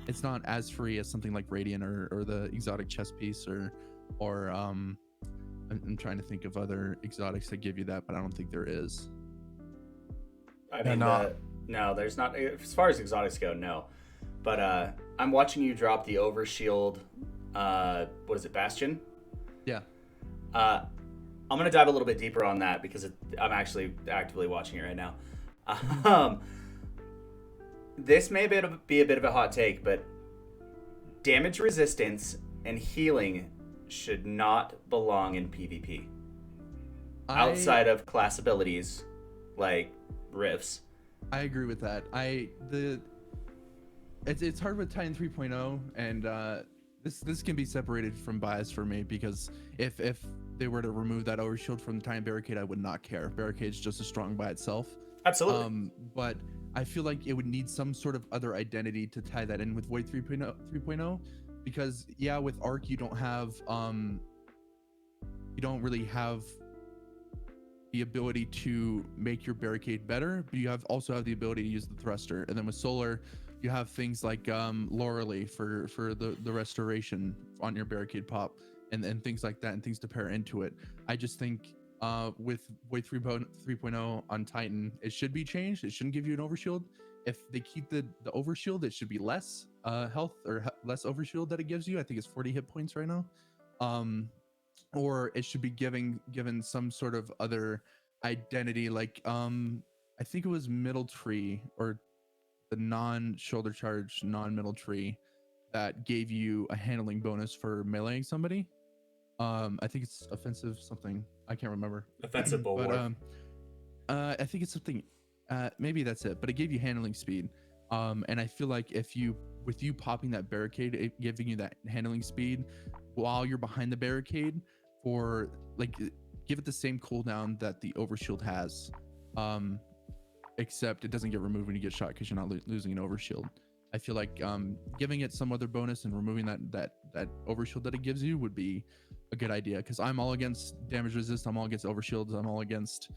It's not as free as something like Radiant or the exotic chest piece or I'm trying to think of other exotics that give you that, but I don't think there is. I mean, no, there's not. As far as exotics go, no. But I'm watching you drop the Overshield. What is it, Bastion? Yeah. I'm gonna dive a little bit deeper on that because I'm actually actively watching it right now. This may be a bit of a hot take, but damage resistance and healing should not belong in PvP. Outside of class abilities like rifts. I agree with that. It's hard with Titan 3.0, and this can be separated from bias for me, because if they were to remove that overshield from the Titan Barricade, I would not care. Barricade's just as strong by itself. Absolutely. But I feel like it would need some sort of other identity to tie that in with Void 3.0, because yeah, with Arc you don't really have the ability to make your barricade better, but you also have the ability to use the thruster. And then with solar, you have things like Lorelei for the restoration on your barricade pop, and things like that, and things to pair into it. I just think with Void 3.0 on Titan, it should be changed. It shouldn't give you an overshield. If they keep the overshield, it should be less health or less overshield that it gives you. I think it's 40 hit points right now. Or it should be given some sort of other identity, like I think it was middle tree, or the non-shoulder charge non-middle tree, that gave you a handling bonus for meleeing somebody. I think it's offensive something, I can't remember. Offensive bulwark. But I think it's something, maybe that's it, but it gave you handling speed. And I feel like with you popping that barricade, it giving you that handling speed while you're behind the barricade, for like, give it the same cooldown that the overshield has, except it doesn't get removed when you get shot because you're not losing an overshield. I feel like giving it some other bonus and removing that overshield that it gives you would be a good idea, because I'm all against damage resist, I'm all against overshields, I'm all against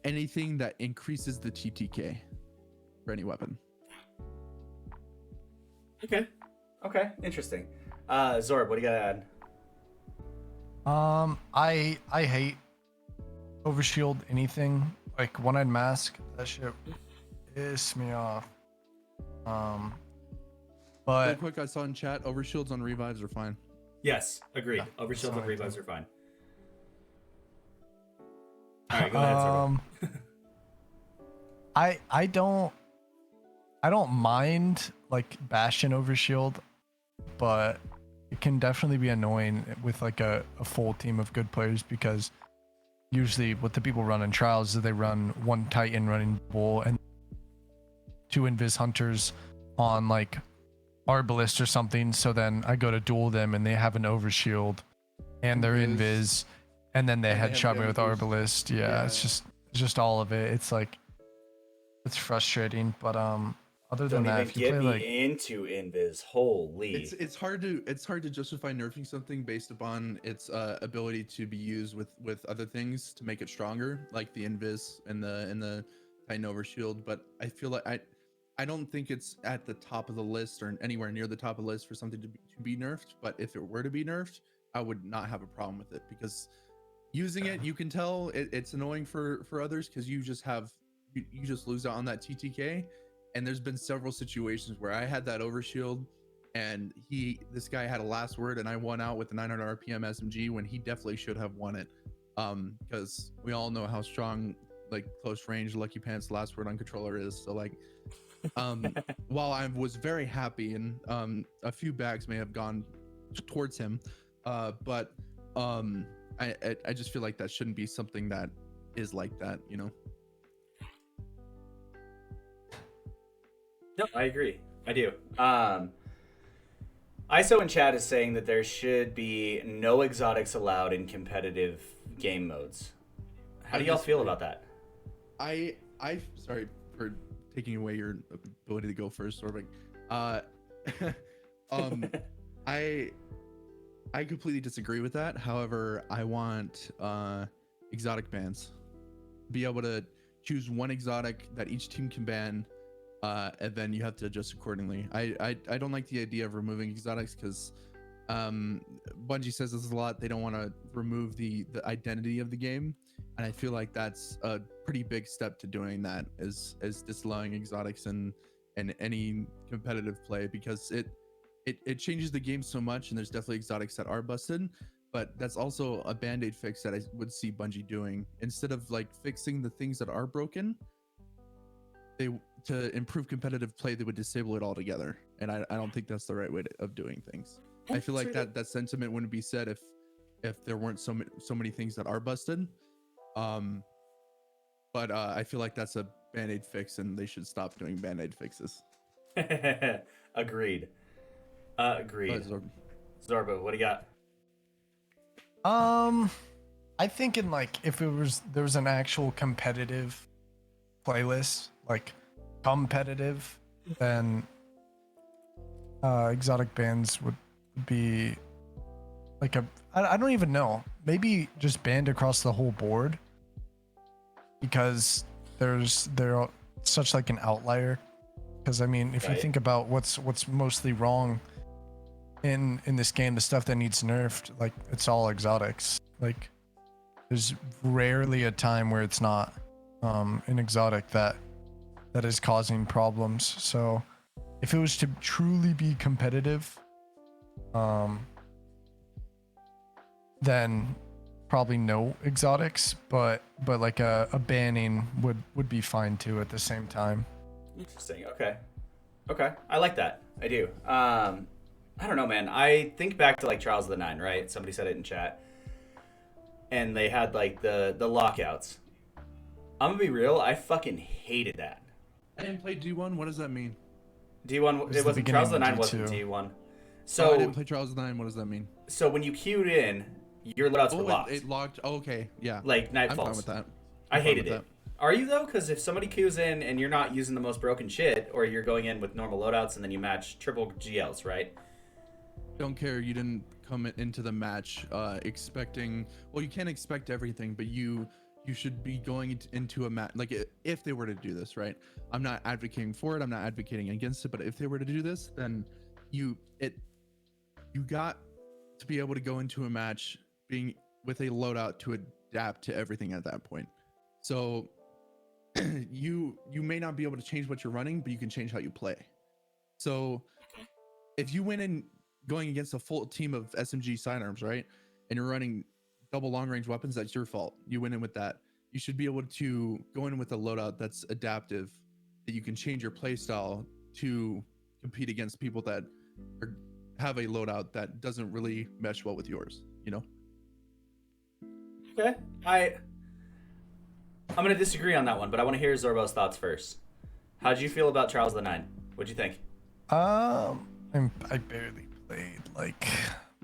anything that increases the TTK for any weapon. Okay, interesting. Zorb, what do you gotta add? I hate overshield anything. Like one-eyed mask, that shit piss me off. But Real quick, I saw in chat, overshields on revives are fine. Yes, agreed. Yeah, Overshields and sorry, revives are fine. All right, go ahead, Zorb. I don't mind like bashing overshield, but it can definitely be annoying with like a full team of good players, because usually what the people run in trials is they run one Titan running bull and two invis hunters on like Arbalist or something. So then I go to duel them and they have an overshield and they're invis, and then they headshot me with Arbalist. Yeah, it's just all of it. It's like, it's frustrating, but other than Don't that, even if you get play me like into invis. Holy. It's hard to justify nerfing something based upon its ability to be used with other things to make it stronger, like the invis and the Titan overshield. But I feel like I don't think it's at the top of the list or anywhere near the top of the list for something to be nerfed. But if it were to be nerfed, I would not have a problem with it, because using it, you can tell it's annoying for others, because you just lose out on that TTK. And there's been several situations where I had that overshield and this guy had a last word and I won out with the 900 RPM SMG when he definitely should have won it. Because we all know how strong like close range Lucky Pants last word on controller is. So like, while I was very happy and a few bags may have gone towards him, but I just feel like that shouldn't be something that is like that, you know? No, I agree. I do. ISO in chat is saying that there should be no exotics allowed in competitive game modes. How do y'all feel about that? I sorry for taking away your ability to go first, Zorbiqq. I completely disagree with that. However, I want exotic bans. Be able to choose one exotic that each team can ban, and then you have to adjust accordingly. I don't like the idea of removing exotics, because Bungie says this a lot. They don't want to remove the identity of the game, and I feel like that's a pretty big step to doing that, is disallowing exotics in any competitive play, because it changes the game so much. And there's definitely exotics that are busted, but that's also a band-aid fix that I would see Bungie doing. Instead of like fixing the things that are broken, to improve competitive play, they would disable it altogether, and I don't think that's the right way of doing things. I feel like that sentiment wouldn't be said if there weren't so many things that are busted. But I feel like that's a band-aid fix, and they should stop doing band-aid fixes. Agreed. Agreed. Zorba, what do you got? I think in like, if there was an actual competitive playlist, like competitive, then exotic bans would be like I don't even know. maybe just banned across the whole board, because they're such like an outlier. Because I mean, if you think about what's mostly wrong in this game, the stuff that needs nerfed, like it's all exotics. Like there's rarely a time where it's not an exotic that is causing problems. So if it was to truly be competitive, then probably no exotics, but like a banning would be fine too at the same time. Interesting. Okay, I like that. I do. I don't know, man. I think back to like Trials of the Nine, right? Somebody said it in chat, and they had like the lockouts. I'm gonna be real, I fucking hated that. I didn't play D1. What does that mean? D1, it wasn't Trials of the Nine, wasn't D1. So I didn't play Trials of the Nine. What does that mean? So when you queued in, your loadouts were locked. It locked. Oh, okay, yeah. Like Nightfalls. I'm fine with that. I hated it. Are you though? Because if somebody queues in and you're not using the most broken shit, or you're going in with normal loadouts and then you match triple GLs, right? Don't care. You didn't come into the match expecting. Well, you can't expect everything, but you should be going into a match like if they were to do this, right? I'm not advocating for it. I'm not advocating against it. But if they were to do this, then you got to be able to go into a match being with a loadout to adapt to everything at that point. So you may not be able to change what you're running, but you can change how you play. So if you went in going against a full team of SMG sidearms, right, and you're running double long range weapons, that's your fault. You went in with that. You should be able to go in with a loadout that's adaptive, that you can change your play style to compete against people that have a loadout that doesn't really mesh well with yours, you know? Okay. I'm going to disagree on that one, but I want to hear Zorbo's thoughts first. How did you feel about Trials of the Nine? What'd you think? I barely played, like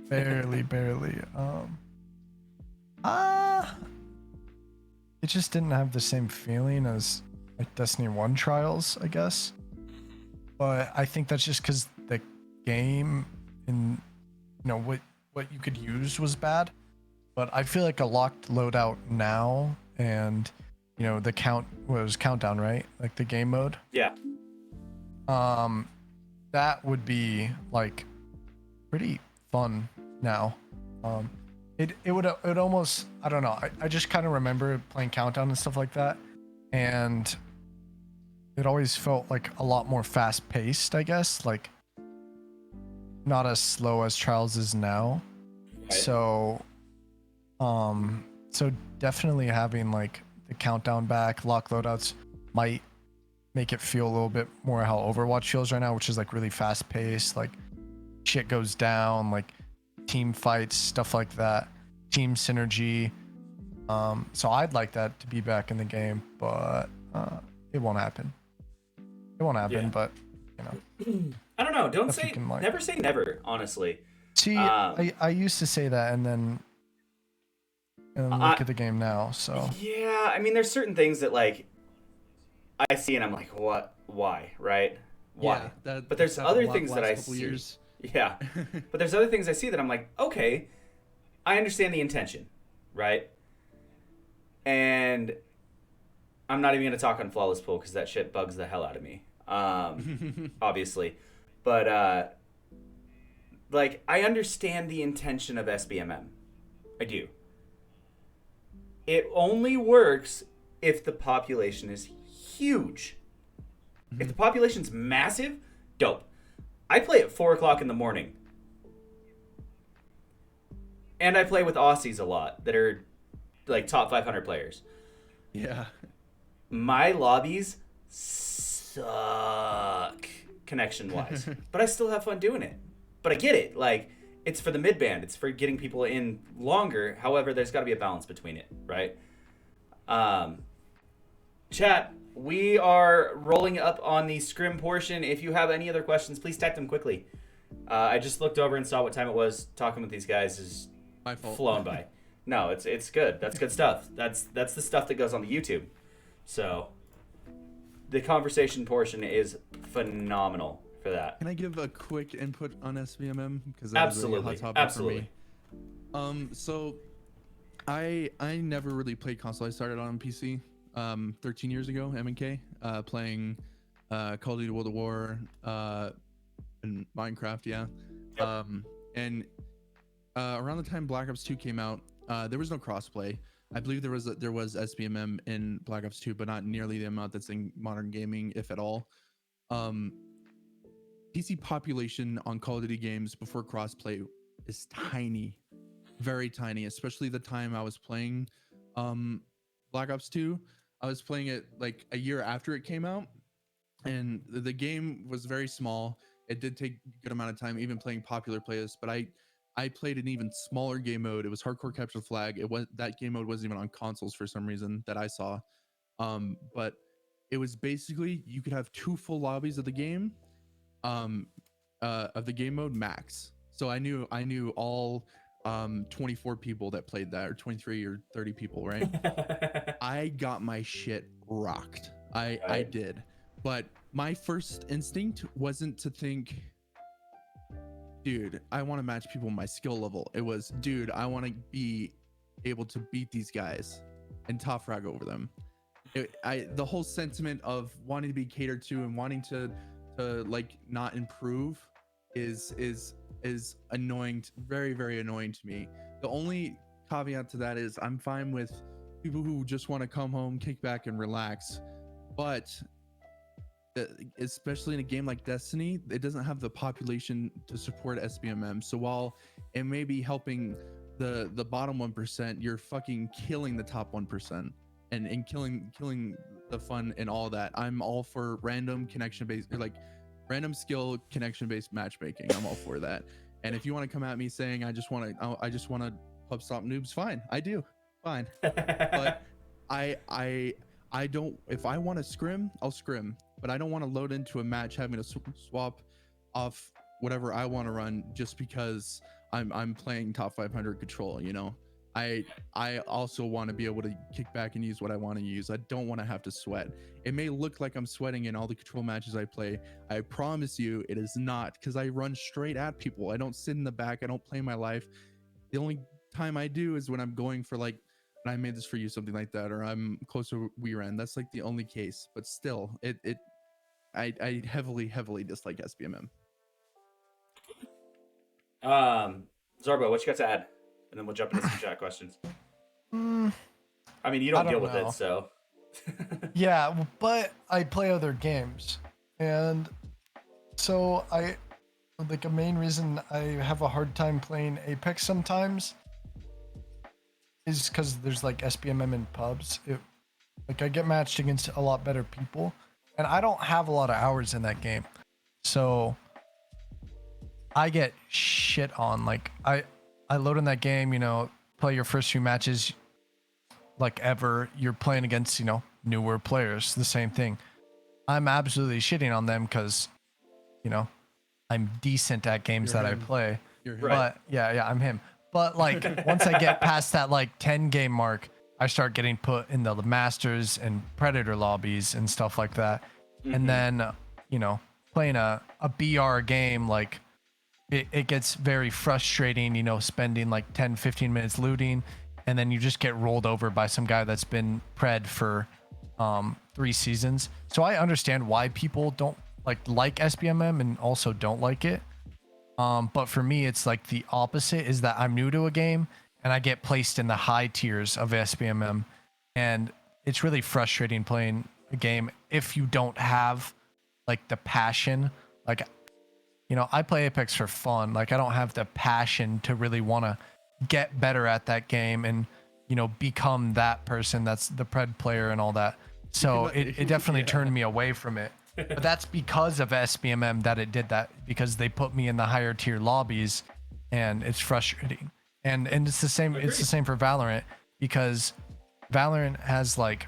barely. It just didn't have the same feeling as like Destiny 1 Trials, I guess. But I think that's just because the game and what you could use was bad. But I feel like a locked loadout now, and the countdown, right? Like the game mode. Yeah. That would be like pretty fun now. It would almost, I don't know. I just kind of remember playing countdown and stuff like that, and it always felt like a lot more fast paced, I guess, like not as slow as Trials is now. Right. So definitely having like the countdown back, lock loadouts might make it feel a little bit more how Overwatch feels right now, which is like really fast paced, like shit goes down, like team fights, stuff like that, team synergy. So I'd like that to be back in the game, but it won't happen. Yeah. But I don't know. Never say never, honestly. See, I used to say that, and then look at the game now. So yeah, I mean, there's certain things that like I see and I'm like, what? Why? Right? Why? Yeah, but there's other things that I see. Years. Yeah, but there's other things I see that I'm like, okay, I understand the intention, right? And I'm not even gonna talk on Flawless Pool because that shit bugs the hell out of me. Obviously, but like I understand the intention of SBMM. I do. It only works if the population is huge. If the population's massive, dope. I play at 4 o'clock in the morning. And I play with Aussies a lot that are like top 500 players. Yeah. My lobbies suck connection-wise. But I still have fun doing it. But I get it. Like, it's for the mid-band. It's for getting people in longer. However, there's got to be a balance between it, right? Chat, we are rolling up on the scrim portion. If you have any other questions, please type them quickly. I just looked over and saw what time it was. Talking with these guys is My fault. flown by. No, it's good. That's good stuff. That's the stuff that goes on the YouTube. So the conversation portion is phenomenal for that. Can I give a quick input on SVMM? Because Absolutely. really a hot topic Absolutely. for me. So I never really played console. I started on PC 13 years ago, M&K, playing Call of Duty World at War and Minecraft, yeah. Yep. And around the time Black Ops 2 came out, there was no crossplay. I believe there was SBMM in Black Ops 2, but not nearly the amount that's in modern gaming, if at all. PC population on Call of Duty games before crossplay is tiny, very tiny, especially the time I was playing Black Ops 2. I was playing it like a year after it came out, and the game was very small. It did take a good amount of time, even playing popular playlists, but I played an even smaller game mode. It was Hardcore Capture the Flag. It was that game mode wasn't even on consoles for some reason that I saw. But it was basically you could have 2 full lobbies of the game, of the game mode max. So I knew all 24 people that played that, or 23 or 30 people, right? I got my shit rocked. I did. But my first instinct wasn't to think, dude, I want to match people my skill level. It was, dude, I want to be able to beat these guys and top frag over them. The whole sentiment of wanting to be catered to and wanting to like not improve is annoying, very, very annoying to me. The only caveat to that is I'm fine with people who just want to come home, kick back, and relax. But especially in a game like Destiny, it doesn't have the population to support SBMM. So while it may be helping the bottom 1%, you're fucking killing the top 1% and killing the fun and all that. I'm all for random connection based, or like random skill connection based matchmaking. I'm all for that. And if you want to come at me saying I just want to pub stop noobs, fine, I do, fine. But I don't. If I want to scrim, I'll scrim. But I don't want to load into a match having to swap off whatever I want to run just because I'm playing top 500 control. You know, I also want to be able to kick back and use what I want to use. I don't want to have to sweat. It may look like I'm sweating in all the control matches I play. I promise you, it is not, because I run straight at people. I don't sit in the back. I don't play my life. The only time I do is when I'm going for like, I made this for you, something like that, or I'm close to we ran. That's like the only case, but still, I heavily dislike SBMM. Zorbiqq, what you got to add? And then we'll jump into some chat questions. I mean, you don't deal with it, so. Yeah, but I play other games, and so like a main reason I have a hard time playing Apex sometimes is because there's like SBMM in pubs. Like I get matched against a lot better people, and I don't have a lot of hours in that game, so I get shit on. Like I load in that game, you know, play your first few matches, like ever. You're playing against, you know, newer players. The same thing. I'm absolutely shitting on them because, you know, I'm decent at games that I play. But yeah, I'm him. But like once I get past that like 10 game mark, I start getting put in the Masters and Predator lobbies and stuff like that. And then, you know, playing a BR game, like it gets very frustrating, you know, spending like 10, 15 minutes looting, and then you just get rolled over by some guy that's been pred for 3 seasons. So I understand why people don't like SBMM and also don't like it. But for me, it's like the opposite, is that I'm new to a game and I get placed in the high tiers of SBMM, and it's really frustrating playing a game if you don't have like the passion. Like, you know, I play Apex for fun. Like I don't have the passion to really want to get better at that game and, you know, become that person that's the pred player and all that. So it definitely turned me away from it. But that's because of SBMM that it did that, because they put me in the higher tier lobbies, and it's frustrating. And it's the same. It's the same for Valorant, because Valorant has like,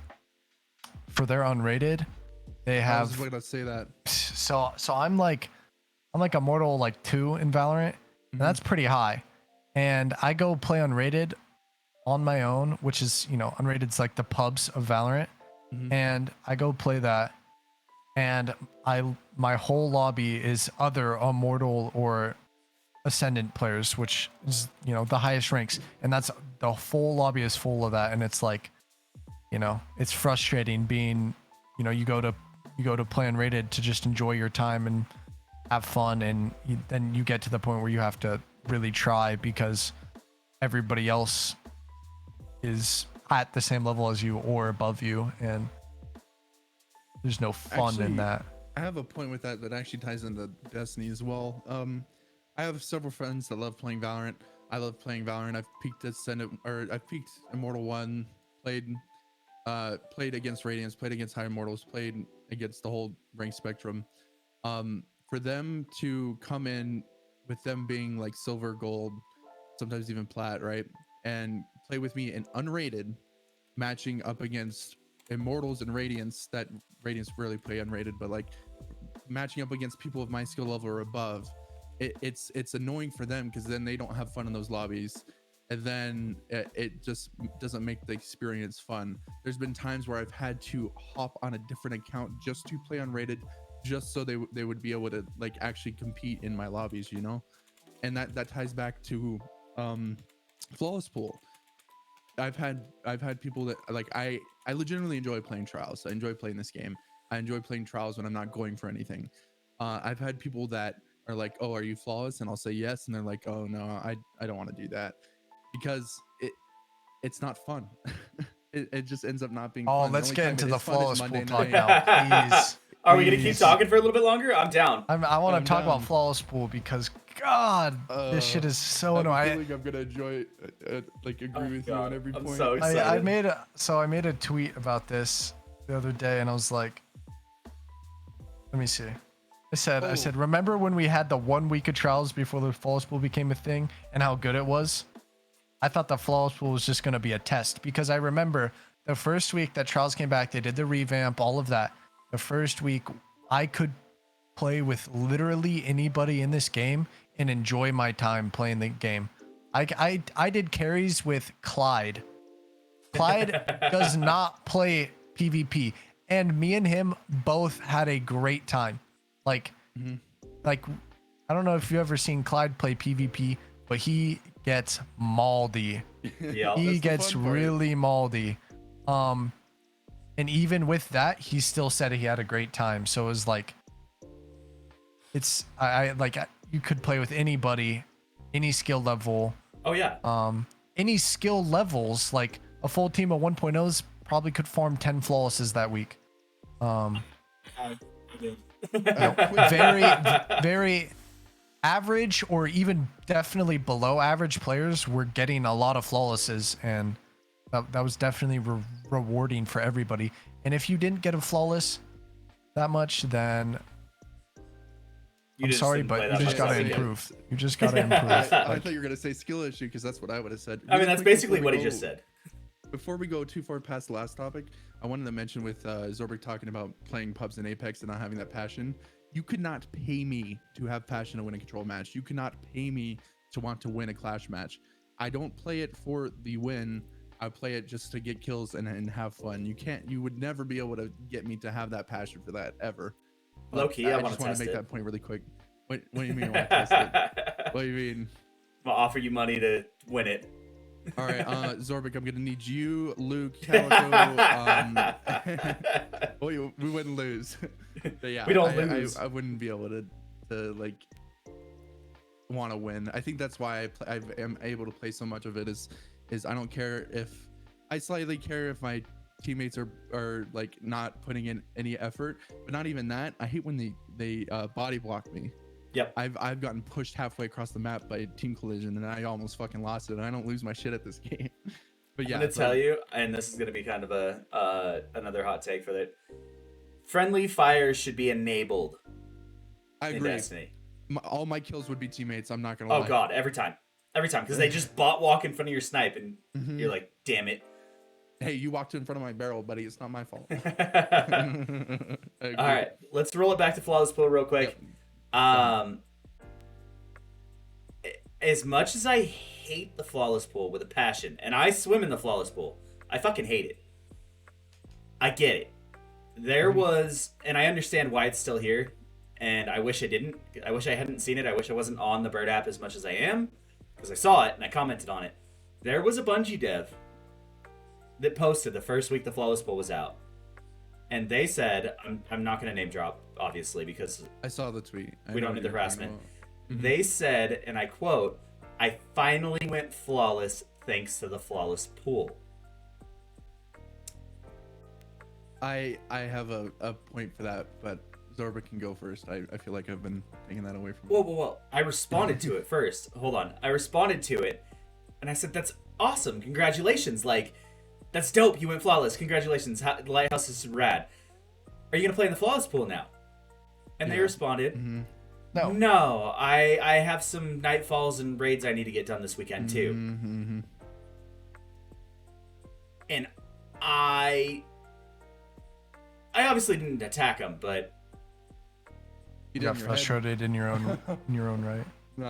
for their unrated, they have. I was going to say that. So I'm like Immortal like 2 in Valorant, and that's pretty high. And I go play unrated on my own, which is, you know, unrated's like the pubs of Valorant, and I go play that. And my whole lobby is other Immortal or Ascendant players, which is, the highest ranks, and that's the full lobby is full of that, and it's like, it's frustrating being, you go to play unrated to just enjoy your time and have fun, and then you get to the point where you have to really try because everybody else is at the same level as you or above you, and there's no fun in that. I have a point with that actually ties into Destiny as well. I have several friends that love playing Valorant. I love playing Valorant. I've peaked I've peaked Immortal 1, played against Radiance, played against High Immortals, played against the whole rank spectrum. For them to come in with them being like silver, gold, sometimes even plat, right? And play with me in unrated, matching up against Immortals and Radiance, that Radiance rarely play unrated, but like matching up against people of my skill level or above, it's annoying for them because then they don't have fun in those lobbies, and then it just doesn't make the experience fun. There's been times where I've had to hop on a different account just to play unrated, just so they would be able to like actually compete in my lobbies, and that ties back to flawless pool. I've had people that like I legitimately enjoy playing trials. I enjoy playing this game. I enjoy playing trials when I'm not going for anything. I've had people that are like, oh, are you flawless? And I'll say yes, and they're like, oh no, I don't want to do that because it's not fun. it just ends up not being fun. Let's get into the flawless pool talk now, please. Are we gonna keep talking for a little bit longer? I'm down. I want to talk about flawless pool because God, this shit is so annoying. I feel like I'm gonna enjoy agree with you on every point. I'm so excited. I made a tweet about this the other day, and I was like, let me see. I said, remember when we had the 1 week of trials before the flawless pool became a thing and how good it was? I thought the flawless pool was just gonna be a test because I remember the first week that trials came back, they did the revamp, all of that. The first week I could play with literally anybody in this game and enjoy my time playing the game. I did carries with Clyde. Clyde does not play PvP, and me and him both had a great time. Like I don't know if you've ever seen Clyde play PvP, but he gets maldy. Yeah, he gets really maldy. And even with that, he still said he had a great time. So it was like, you could play with anybody, any skill level. Oh yeah. Any skill levels, like a full team of 1.0s probably could farm 10 flawlesses that week. Very, very average or even definitely below average players were getting a lot of flawlesses, and that was definitely rewarding for everybody. And if you didn't get a flawless that much, then I'm sorry, but you just gotta improve. You just gotta improve. I thought you were gonna say skill issue because that's what I would have said. I mean, that's basically what he just said. Before we go too far past the last topic, I wanted to mention with Zorbiqq talking about playing pubs and Apex and not having that passion. You could not pay me to have passion to win a control match. You cannot pay me to want to win a clash match. I don't play it for the win. I play it just to get kills and have fun. You would never be able to get me to have that passion for that ever. Low key, I just want to make it. that point really quick. What do you mean? Want to test it? What do you mean? I'll offer you money to win it. All right, Zorbiqq, I'm gonna need you, Luke, Calico. We wouldn't lose. But yeah, we don't lose. I wouldn't be able to like want to win. I think that's why I am able to play so much of it. Is I don't care if I slightly care if my teammates are like not putting in any effort, but not even that. I hate when they body block me. Yep. I've gotten pushed halfway across the map by a team collision, and I almost fucking lost it. And I don't lose my shit at this game. But yeah, I'm gonna tell you, and this is gonna be kind of another hot take for that. Friendly fire should be enabled. I in agree. Destiny. All my kills would be teammates. I'm not gonna lie. lie. Oh god, every time, because they just bot walk in front of your snipe, and you're like, damn it. Hey, you walked in front of my barrel, buddy. It's not my fault. All right, let's roll it back to flawless pool real quick. Yep. As much as I hate the flawless pool with a passion, and I swim in the flawless pool, I fucking hate it. I get it. There was, and I understand why it's still here, and I wish I didn't. I wish I hadn't seen it. I wish I wasn't on the Bird app as much as I am, because I saw it and I commented on it. There was a Bungie dev that posted the first week the Flawless Pool was out, and they said, I'm not going to name drop, obviously, because I saw the tweet. we don't need the harassment. Mm-hmm. They said, and I quote, "I finally went flawless thanks to the Flawless Pool." I have a point for that, but Zorbiqq can go first. I feel like I've been taking that away from him. Whoa. I responded to it first. Hold on. I responded to it, and I said, "That's awesome. Congratulations. Like, that's dope. You went flawless. Congratulations. The Lighthouse is rad. Are you going to play in the Flawless Pool now?" And they responded, No, I have some Nightfalls and raids I need to get done this weekend, too. Mm-hmm. And I obviously didn't attack him, but You got frustrated in your own right. No,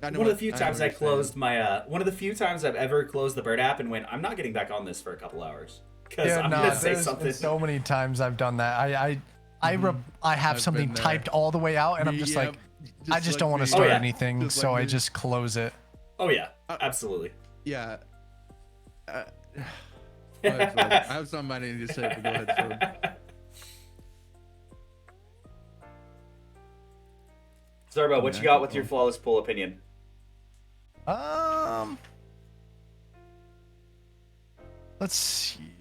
one of the few times I closed my one of the few times I've ever closed the Bird app and went, I'm not getting back on this for a couple hours because I'm gonna say something. So many times I've done that. I have I've something been there. typed all the way out, and I'm just like, I just don't want to me. start yeah. anything, Just so like I me. just close it. Oh yeah, absolutely. Yeah. Go ahead, Zorb. I have something I need to say, but go ahead, Zorb. Zorbo, what you got with your Flawless Pool opinion? Let's see.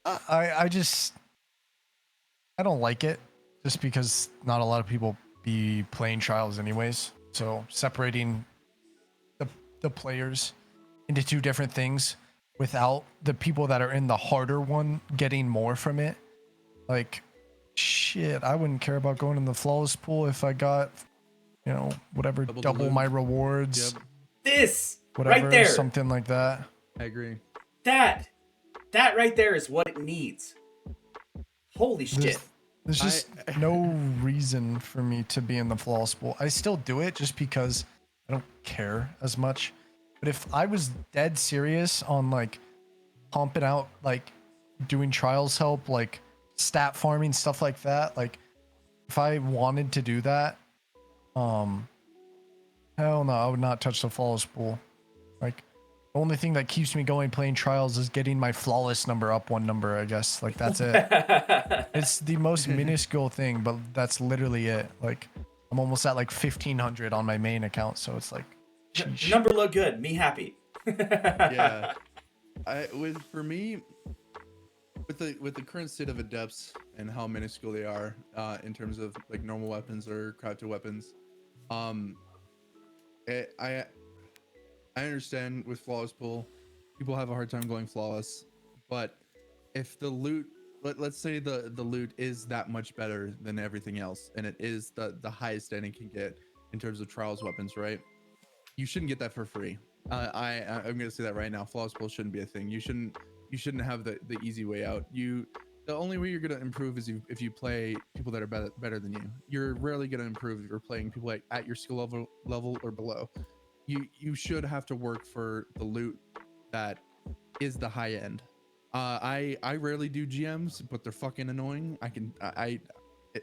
I don't like it, just because not a lot of people be playing trials anyways. So separating the players into two different things without the people that are in the harder one getting more from it. Like, shit, I wouldn't care about going in the Flawless Pool if I got, whatever, double my rewards. Yep. This Whatever, right there, something like that. I agree. that right there is what it needs. Holy shit. There's just no reason for me to be in the Flawless Pool. I still do it just because I don't care as much. But if I was dead serious on like pumping out, like doing trials help, like stat farming, stuff like that, like if I wanted to do that, hell no, I would not touch the Flawless Pool. Like, the only thing that keeps me going playing trials is getting my flawless number up one number, I guess. Like, that's it. It's the most minuscule thing, but that's literally it. Like, I'm almost at like 1,500 on my main account, so it's like, sheesh. Number look good. Me happy. Yeah. For me, with the current state of adepts and how minuscule they are in terms of like normal weapons or crafted weapons, I understand with Flawless Pool, people have a hard time going flawless, but if the loot, let's say the loot is that much better than everything else, and it is the highest end it can get in terms of trials weapons, right? You shouldn't get that for free. I'm gonna say that right now. Flawless Pool shouldn't be a thing. You shouldn't have the easy way out. The only way you're gonna improve is if you play people that are better than you. You're rarely gonna improve if you're playing people like at your skill level or below. You should have to work for the loot that is the high end. I rarely do GMs, but they're fucking annoying.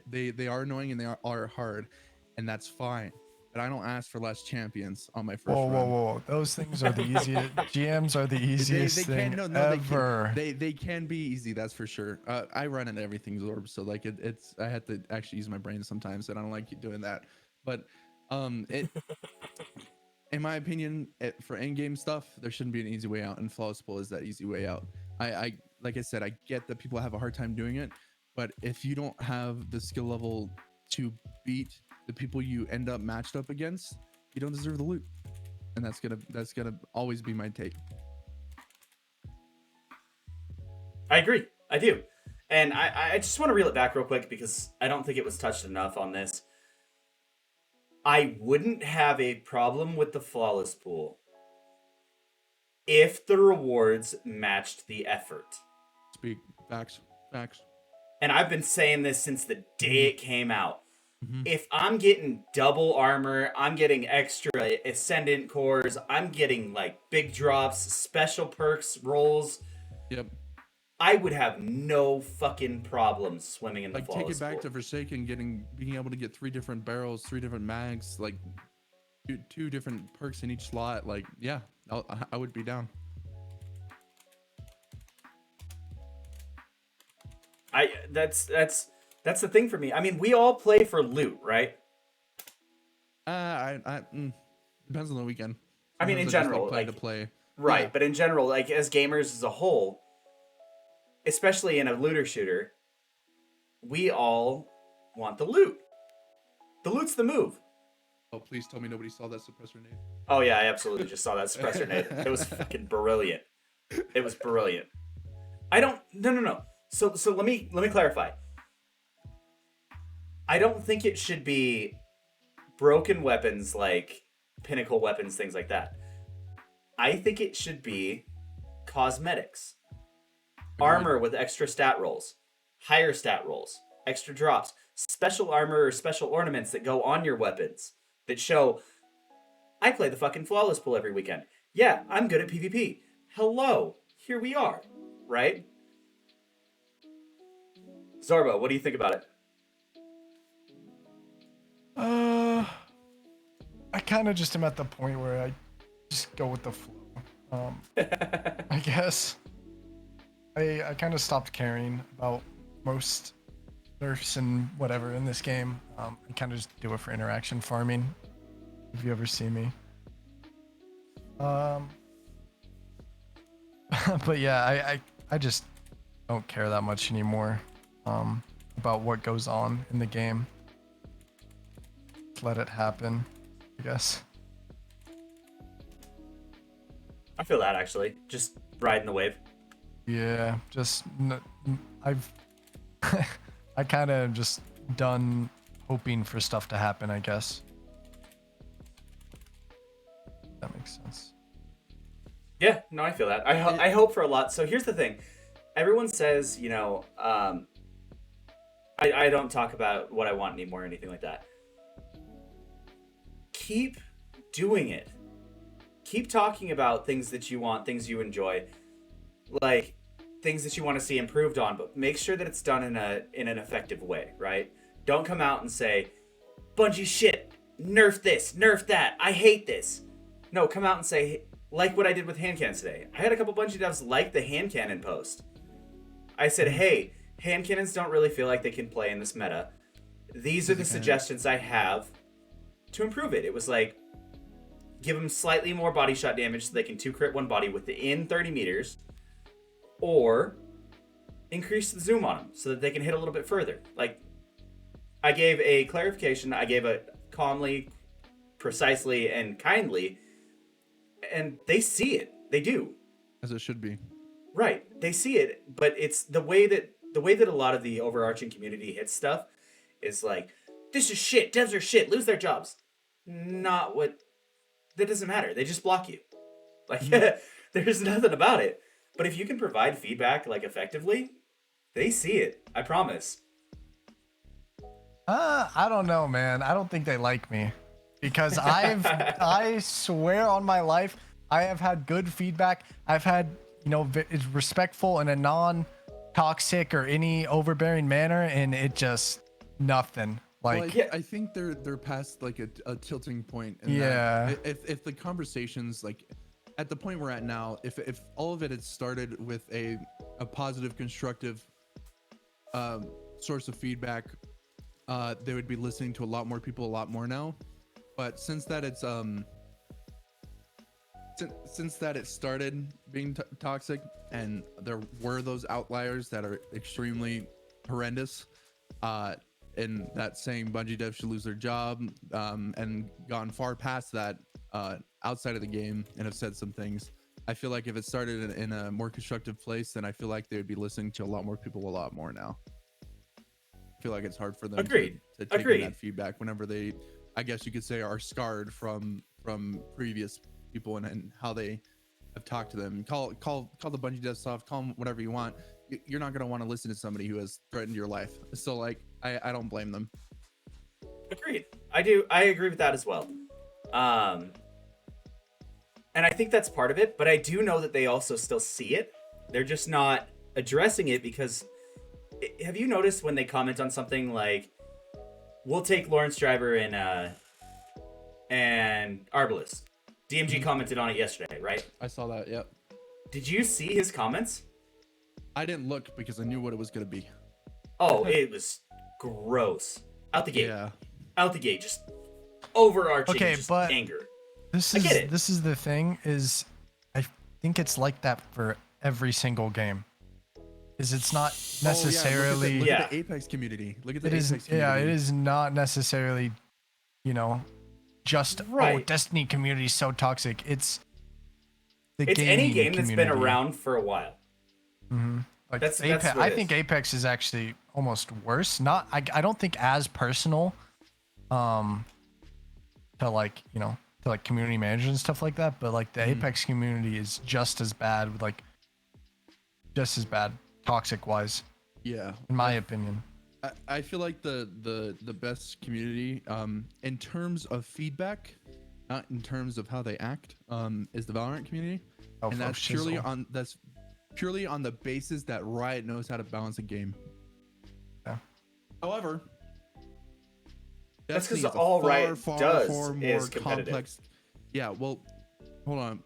They are annoying and they are hard, and that's fine. But I don't ask for less champions on my first run. Whoa. Those things are the easiest. GMs are the easiest thing ever. They can be easy, that's for sure. I run at everything Zorb, so like it's I have to actually use my brain sometimes, and I don't like doing that. But in my opinion, for in-game stuff, there shouldn't be an easy way out, and Flawless Pool is that easy way out. I like I said, I get that people have a hard time doing it, but if you don't have the skill level to beat the people you end up matched up against, you don't deserve the loot, and that's gonna always be my take. I agree. I do. And I just want to reel it back real quick because I don't think it was touched enough on this. I wouldn't have a problem with the Flawless Pool if the rewards matched the effort. Speak. Facts. And I've been saying this since the day it came out. If I'm getting double armor, I'm getting extra ascendant cores, I'm getting like big drops, special perks, rolls. Yep. I would have no fucking problem swimming in the Like flawless take it back pool. to Forsaken, being able to get 3 different barrels, 3 different mags, like two different perks in each slot. Like, yeah, I would be down. That's the thing for me. I mean, we all play for loot, right? Depends on the weekend. I mean, in Sometimes general, just, play like, to play. right? Yeah. But in general, like as gamers as a whole, especially in a looter shooter, we all want the loot. The loot's the move. Oh, please tell me nobody saw that suppressor nade. Oh yeah, I absolutely just saw that suppressor nade. It was fucking brilliant. It was brilliant. I don't. No. So let me clarify. I don't think it should be broken weapons like pinnacle weapons, things like that. I think it should be cosmetics. Armor with extra stat rolls, higher stat rolls, extra drops, special armor or special ornaments that go on your weapons that show, I play the fucking flawless pool every weekend. Yeah, I'm good at PvP. Hello, here we are, right? Zorbo, what do you think about it? I kind of just am at the point where I just go with the flow. I guess I kind of stopped caring about most nerfs and whatever in this game. I kind of just do it for interaction farming. If you ever see me. But yeah, I just don't care that much anymore about what goes on in the game. Just let it happen, I guess. I feel that actually. Just riding the wave. Yeah, I've I kind of just done hoping for stuff to happen, I guess. That makes sense. Yeah, no, I feel that. I hope for a lot. So here's the thing. Everyone says, you know, I don't talk about what I want anymore or anything like that. Keep doing it. Keep talking about things that you want, things you enjoy, like things that you want to see improved on, but make sure that it's done in an effective way, right? Don't come out and say, Bungie shit, nerf this, nerf that, I hate this. No, come out and say, like what I did with hand cannons today. I had a couple Bungie devs like the hand cannon post. I said, hey, hand cannons don't really feel like they can play in this meta. These are the suggestions I have to improve it. It was like, give them slightly more body shot damage so they can 2-crit one body within 30 meters, or increase the zoom on them so that they can hit a little bit further. Like, I gave a clarification, I gave it calmly, precisely, and kindly, and they see it. They do. As it should be. Right. They see it, but it's the way that a lot of the overarching community hits stuff is like, this is shit, devs are shit, lose their jobs. Not what... That doesn't matter. They just block you. Like, there's nothing about it. But if you can provide feedback, like, effectively, they see it. I promise. I don't know, man. I don't think they like me. Because I swear on my life, I have had good feedback. I've had, it's respectful in a non-toxic or any overbearing manner, and it just nothing. Like, well, I think they're past like a tilting point. In that if the conversations, like at the point we're at now, if all of it had started with a positive, constructive source of feedback, they would be listening to a lot more people a lot more now. But since that it's since that it started being toxic, and there were those outliers that are extremely horrendous, and that saying Bungie devs should lose their job, and gone far past that outside of the game and have said some things. I feel like if it started in a more constructive place, then I feel like they would be listening to a lot more people a lot more now. I feel like it's hard for them to take in that feedback whenever they, I guess you could say, are scarred from previous people and how they have talked to them. Call the Bungie devs soft, call them whatever you want. You're not going to want to listen to somebody who has threatened your life. So like, I don't blame them. Agreed. I agree with that as well. And I think that's part of it, but I do know that they also still see it. They're just not addressing it because have you noticed when they comment on something like, we'll take Lawrence Driver and Arbalest. DMG commented on it yesterday, right? I saw that. Yep. Did you see his comments? I didn't look because I knew what it was gonna be. Oh, it was gross. Out the gate. Yeah. Out the gate. Just overarching just but anger. This is the thing is, I think it's like that for every single game. It's not necessarily. Look at the Apex community. Look at the Apex community. Yeah, it is not necessarily, just Destiny community is so toxic. It's any game community. that's been around for a while. Mm-hmm. Like that's Apex, what I think Apex is actually almost worse. I don't think as personal, to community managers and stuff like that. But like the Apex community is just as bad, toxic wise. Yeah, in my opinion. I feel like the best community, in terms of feedback, not in terms of how they act, is the Valorant community, and that's purely on the basis that Riot knows how to balance a game. Yeah. However, that's because Destiny is all far, Riot far, does far more is competitive. complex. Yeah. Well, hold on.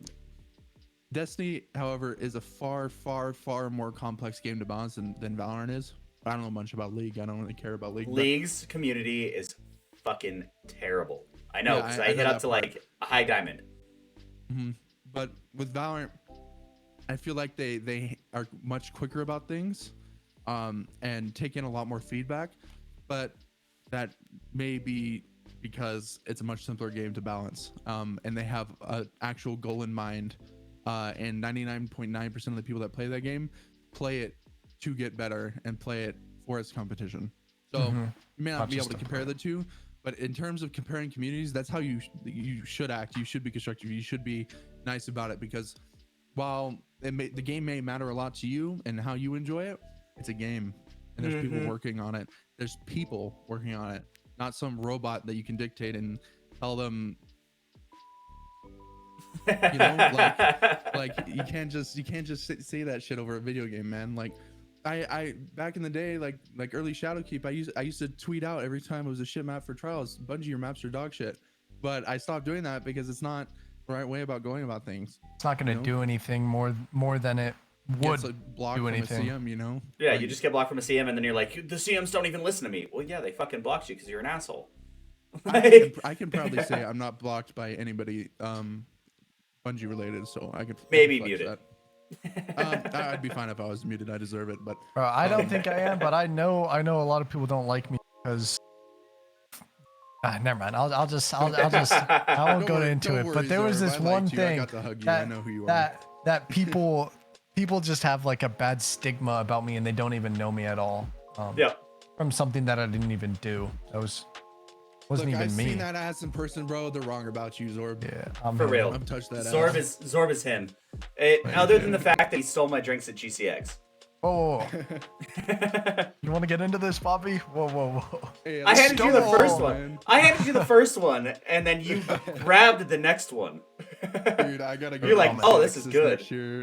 Destiny, however, is a far, far, far more complex game to balance than Valorant is. I don't know much about League. I don't really care about League. League's community is fucking terrible. I know, because I hit up to like a high diamond. Mm-hmm. But with Valorant, I feel like they are much quicker about things, and take in a lot more feedback. But that may be because it's a much simpler game to balance, and they have an actual goal in mind. And 99.9% of the people that play that game play it to get better and play it for its competition. So you may not be able to compare the two, but in terms of comparing communities, that's how you should act. You should be constructive. You should be nice about it, because while the game may matter a lot to you and how you enjoy it, it's a game, and there's people working on it. There's people working on it, not some robot that you can dictate and tell them. Like you can't just say that shit over a video game, man. Like I back in the day, like early Shadowkeep, I used to tweet out every time it was a shit map for trials, Bungie, your maps are dog shit. But I stopped doing that because it's not the right way about going about things. It's not going to do anything more than it would block do from anything. A CM, Yeah, like, you just get blocked from a CM, and then you're like, the CMs don't even listen to me. Well, yeah, they fucking blocked you because you're an asshole. I can proudly say I'm not blocked by anybody Bungie related, so I could maybe muted. I'd be fine if I was muted. I deserve it, but bro, I don't think I am, but I know a lot of people don't like me because never mind. I won't go into it. But there was this one thing that people just have like a bad stigma about me, and they don't even know me at all. From something that I didn't even do. Wasn't even I've me. seen that ass in person, bro. They're wrong about you, Zorb. Yeah, for real. I've touched that Zorb is him. Other than the fact that he stole my drinks at GCX. Whoa. You want to get into this, Bobby? Whoa. Hey, I handed you the first one. I handed you the first one, and then you grabbed the next one. Dude, I gotta go. You're like, oh, this is good.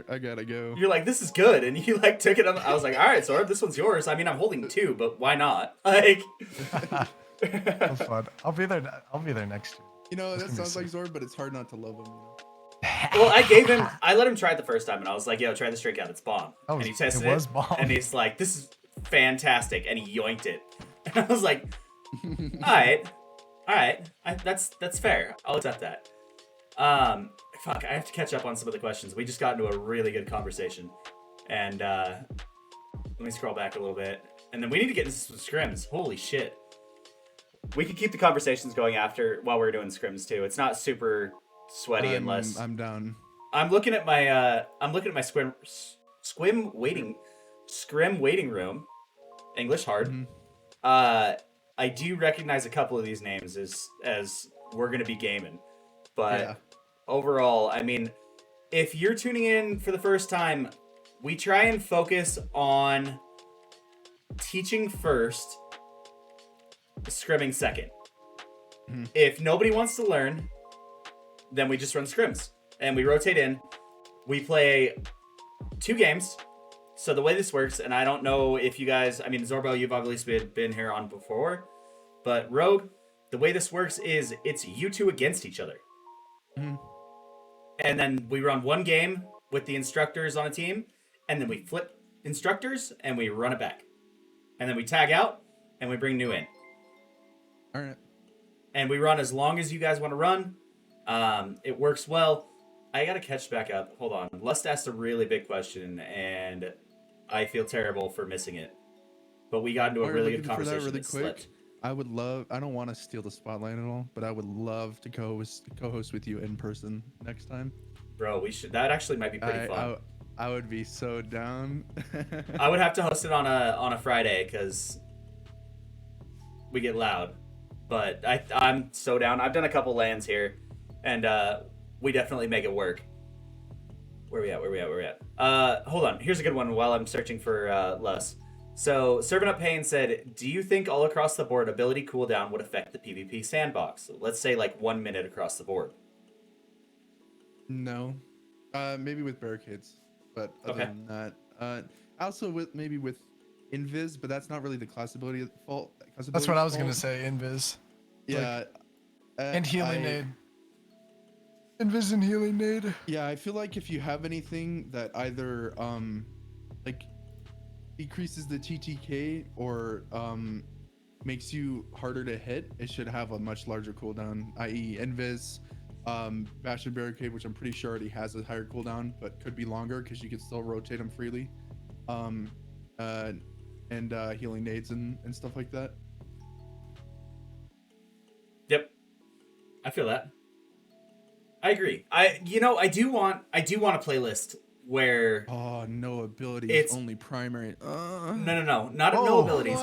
I gotta go. You're like, this is good, and you like took it. I was like, all right, Zorb, this one's yours. I mean, I'm holding two, but why not? Like. That's fun. I'll be there next year. You know, that sounds like Zorb, but it's hard not to love him. Well, I let him try it the first time, and I was like, yo, try this drink out, it's bomb. And he tested it, and he's like, this is fantastic, and he yoinked it. And I was like, all right, that's fair. I'll accept that. Fuck, I have to catch up on some of the questions. We just got into a really good conversation, and let me scroll back a little bit, and then we need to get into some scrims. Holy shit. We could keep the conversations going while we're doing scrims too. It's not super sweaty unless I'm down. I'm looking at my scrim waiting room. English hard. I do recognize a couple of these names as we're gonna be gaming, but overall, I mean, if you're tuning in for the first time, we try and focus on teaching first, scrimming second. If nobody wants to learn, then we just run scrims and we rotate in. We play 2 games So the way this works, and I don't know if you guys, I mean, Zorbo, you've obviously been here on before, but Rogue, the way this works is it's you two against each other. Mhm. And then we run one game with the instructors on a team, and then we flip instructors and we run it back. And then we tag out and we bring new in. All right. And we run as long as you guys want to run. It works well. I got to catch back up. Hold on. Lust asked a really big question, and I feel terrible for missing it. But we got into a really good conversation. Really that quick. slipped. I would love. I don't want to steal the spotlight at all, but I would love to co-host with you in person next time. Bro, we should. That actually might be pretty fun. I would be so down. I would have to host it on a Friday because we get loud. But I'm so down. I've done a couple lands here, and we definitely make it work. Where we at? Hold on. Here's a good one while I'm searching for Lus. So, Serving Up Pain said, do you think all across the board ability cooldown would affect the PvP sandbox? Let's say like 1 minute across the board. No. Maybe with barricades, but other Okay. than that, also with Invis, but that's not really the class ability fault. That's what I was gonna say. Invis. Yeah. And healing nade. Invis and healing nade. Yeah, I feel like if you have anything that either like decreases the TTK or makes you harder to hit, it should have a much larger cooldown, i.e. Invis, Bash and Barricade, which I'm pretty sure already has a higher cooldown, but could be longer because you can still rotate them freely. And healing nades and stuff like that. Yep. I feel that. I agree. I do want a playlist where no abilities, it's only primary. No, not no abilities,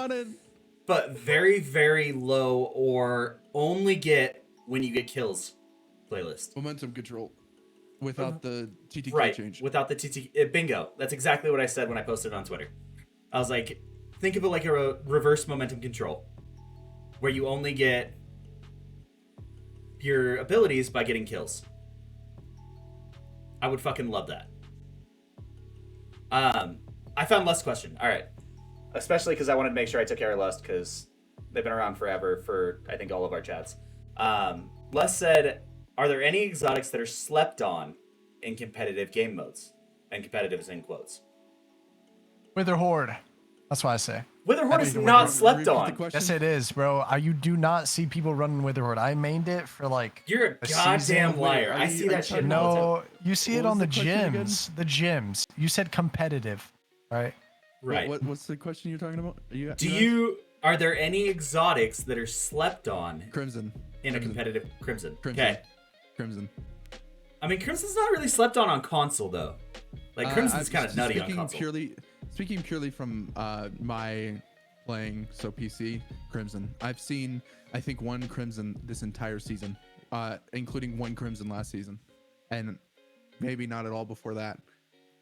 but very, very low or only get when you get kills playlist. Momentum control without the TTK Right, change. without the TTK. Bingo. That's exactly what I said when I posted it on Twitter. I was like, think of it like a reverse momentum control, where you only get your abilities by getting kills. I would fucking love that. I found Lust's question. All right. Especially because I wanted to make sure I took care of Lust because they've been around forever for, I think, all of our chats. Lust said, are there any exotics that are slept on in competitive game modes? And competitive is in quotes. Wither Horde. That's what I say. Wither Horde is not slept on. Yes, it is, bro. You do not see people running Wither Horde. I mained it for like. You're a goddamn liar. I see that shit. No, you see it on the gyms. The gyms. You said competitive, right? Right. What's the question you're talking about? Are there any exotics that are slept on Crimson in a competitive Crimson? Crimson. Okay. Crimson. I mean, Crimson's not really slept on console though. Like Crimson's kind of nutty on console. Speaking purely from my playing, so PC, Crimson. I've seen, I think, one Crimson this entire season, including one Crimson last season, and maybe not at all before that.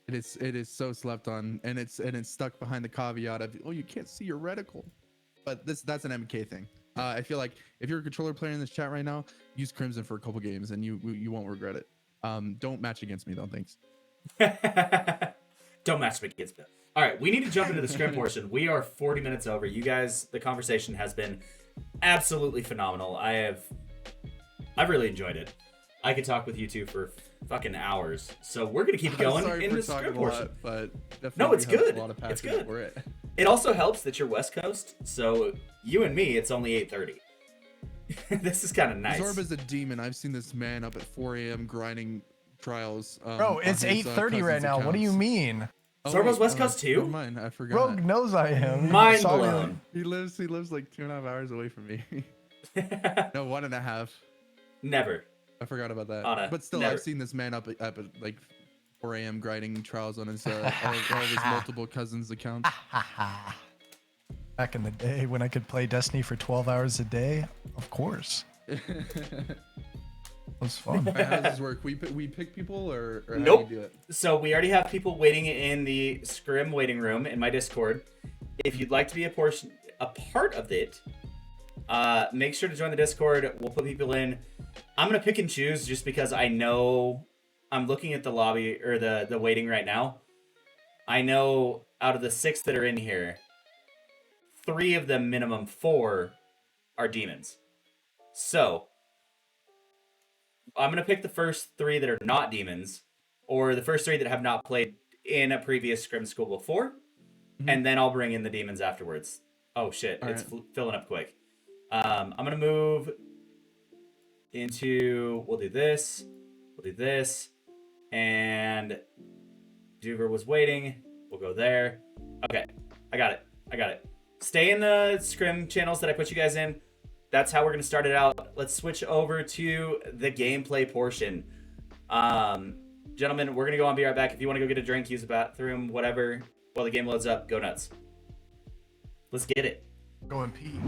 It is so slept on, and it's stuck behind the caveat of, oh, you can't see your reticle. But that's an MK thing. I feel like if you're a controller player in this chat right now, use Crimson for a couple games, and you won't regret it. Don't match against me though, thanks. Don't match against me. All right, we need to jump into the Scrim portion. We are 40 minutes over. You guys, the conversation has been absolutely phenomenal. I've really enjoyed it. I could talk with you two for fucking hours. So we're gonna keep going in the Scrim portion. But no, it's good. A lot of It's good. For it. It also helps that you're West Coast, so you and me, it's only 8:30. This is kind of nice. Zorb is a demon. I've seen this man up at 4 a.m. grinding trials. Bro, it's 8:30 right now. What do you mean? Zorbo's West Coast too? Never mind, I forgot. Rogue knows I am. Mind blown. He lives like 2.5 hours away from me. No, 1.5. Never. I forgot about that. Anna, But still, never. I've seen this man up at like 4 a.m. grinding trials on his all of his multiple cousins' accounts. Back in the day when I could play Destiny for 12 hours a day, of course. It was fun. How does this work? We pick people or how Nope. do you do it? So we already have people waiting in the Scrim waiting room in my Discord. If you'd like to be a part of it, make sure to join the Discord. We'll put people in. I'm gonna pick and choose just because I know I'm looking at the lobby or the waiting right now. I know out of the 6 that are in here, 3 of them, minimum 4, are demons. So, I'm going to pick the first 3 that are not demons, or the first 3 that have not played in a previous Scrim school before, and then I'll bring in the demons afterwards. Oh shit, it's filling up quick. I'm going to move into, we'll do this, and Duver was waiting. We'll go there. Okay, I got it. Stay in the Scrim channels that I put you guys in. That's how we're going to start it out. Let's switch over to the gameplay portion. Gentlemen, we're going to go on, be right back. If you want to go get a drink, use the bathroom, whatever, while the game loads up, go nuts. Let's get it. Go and pee.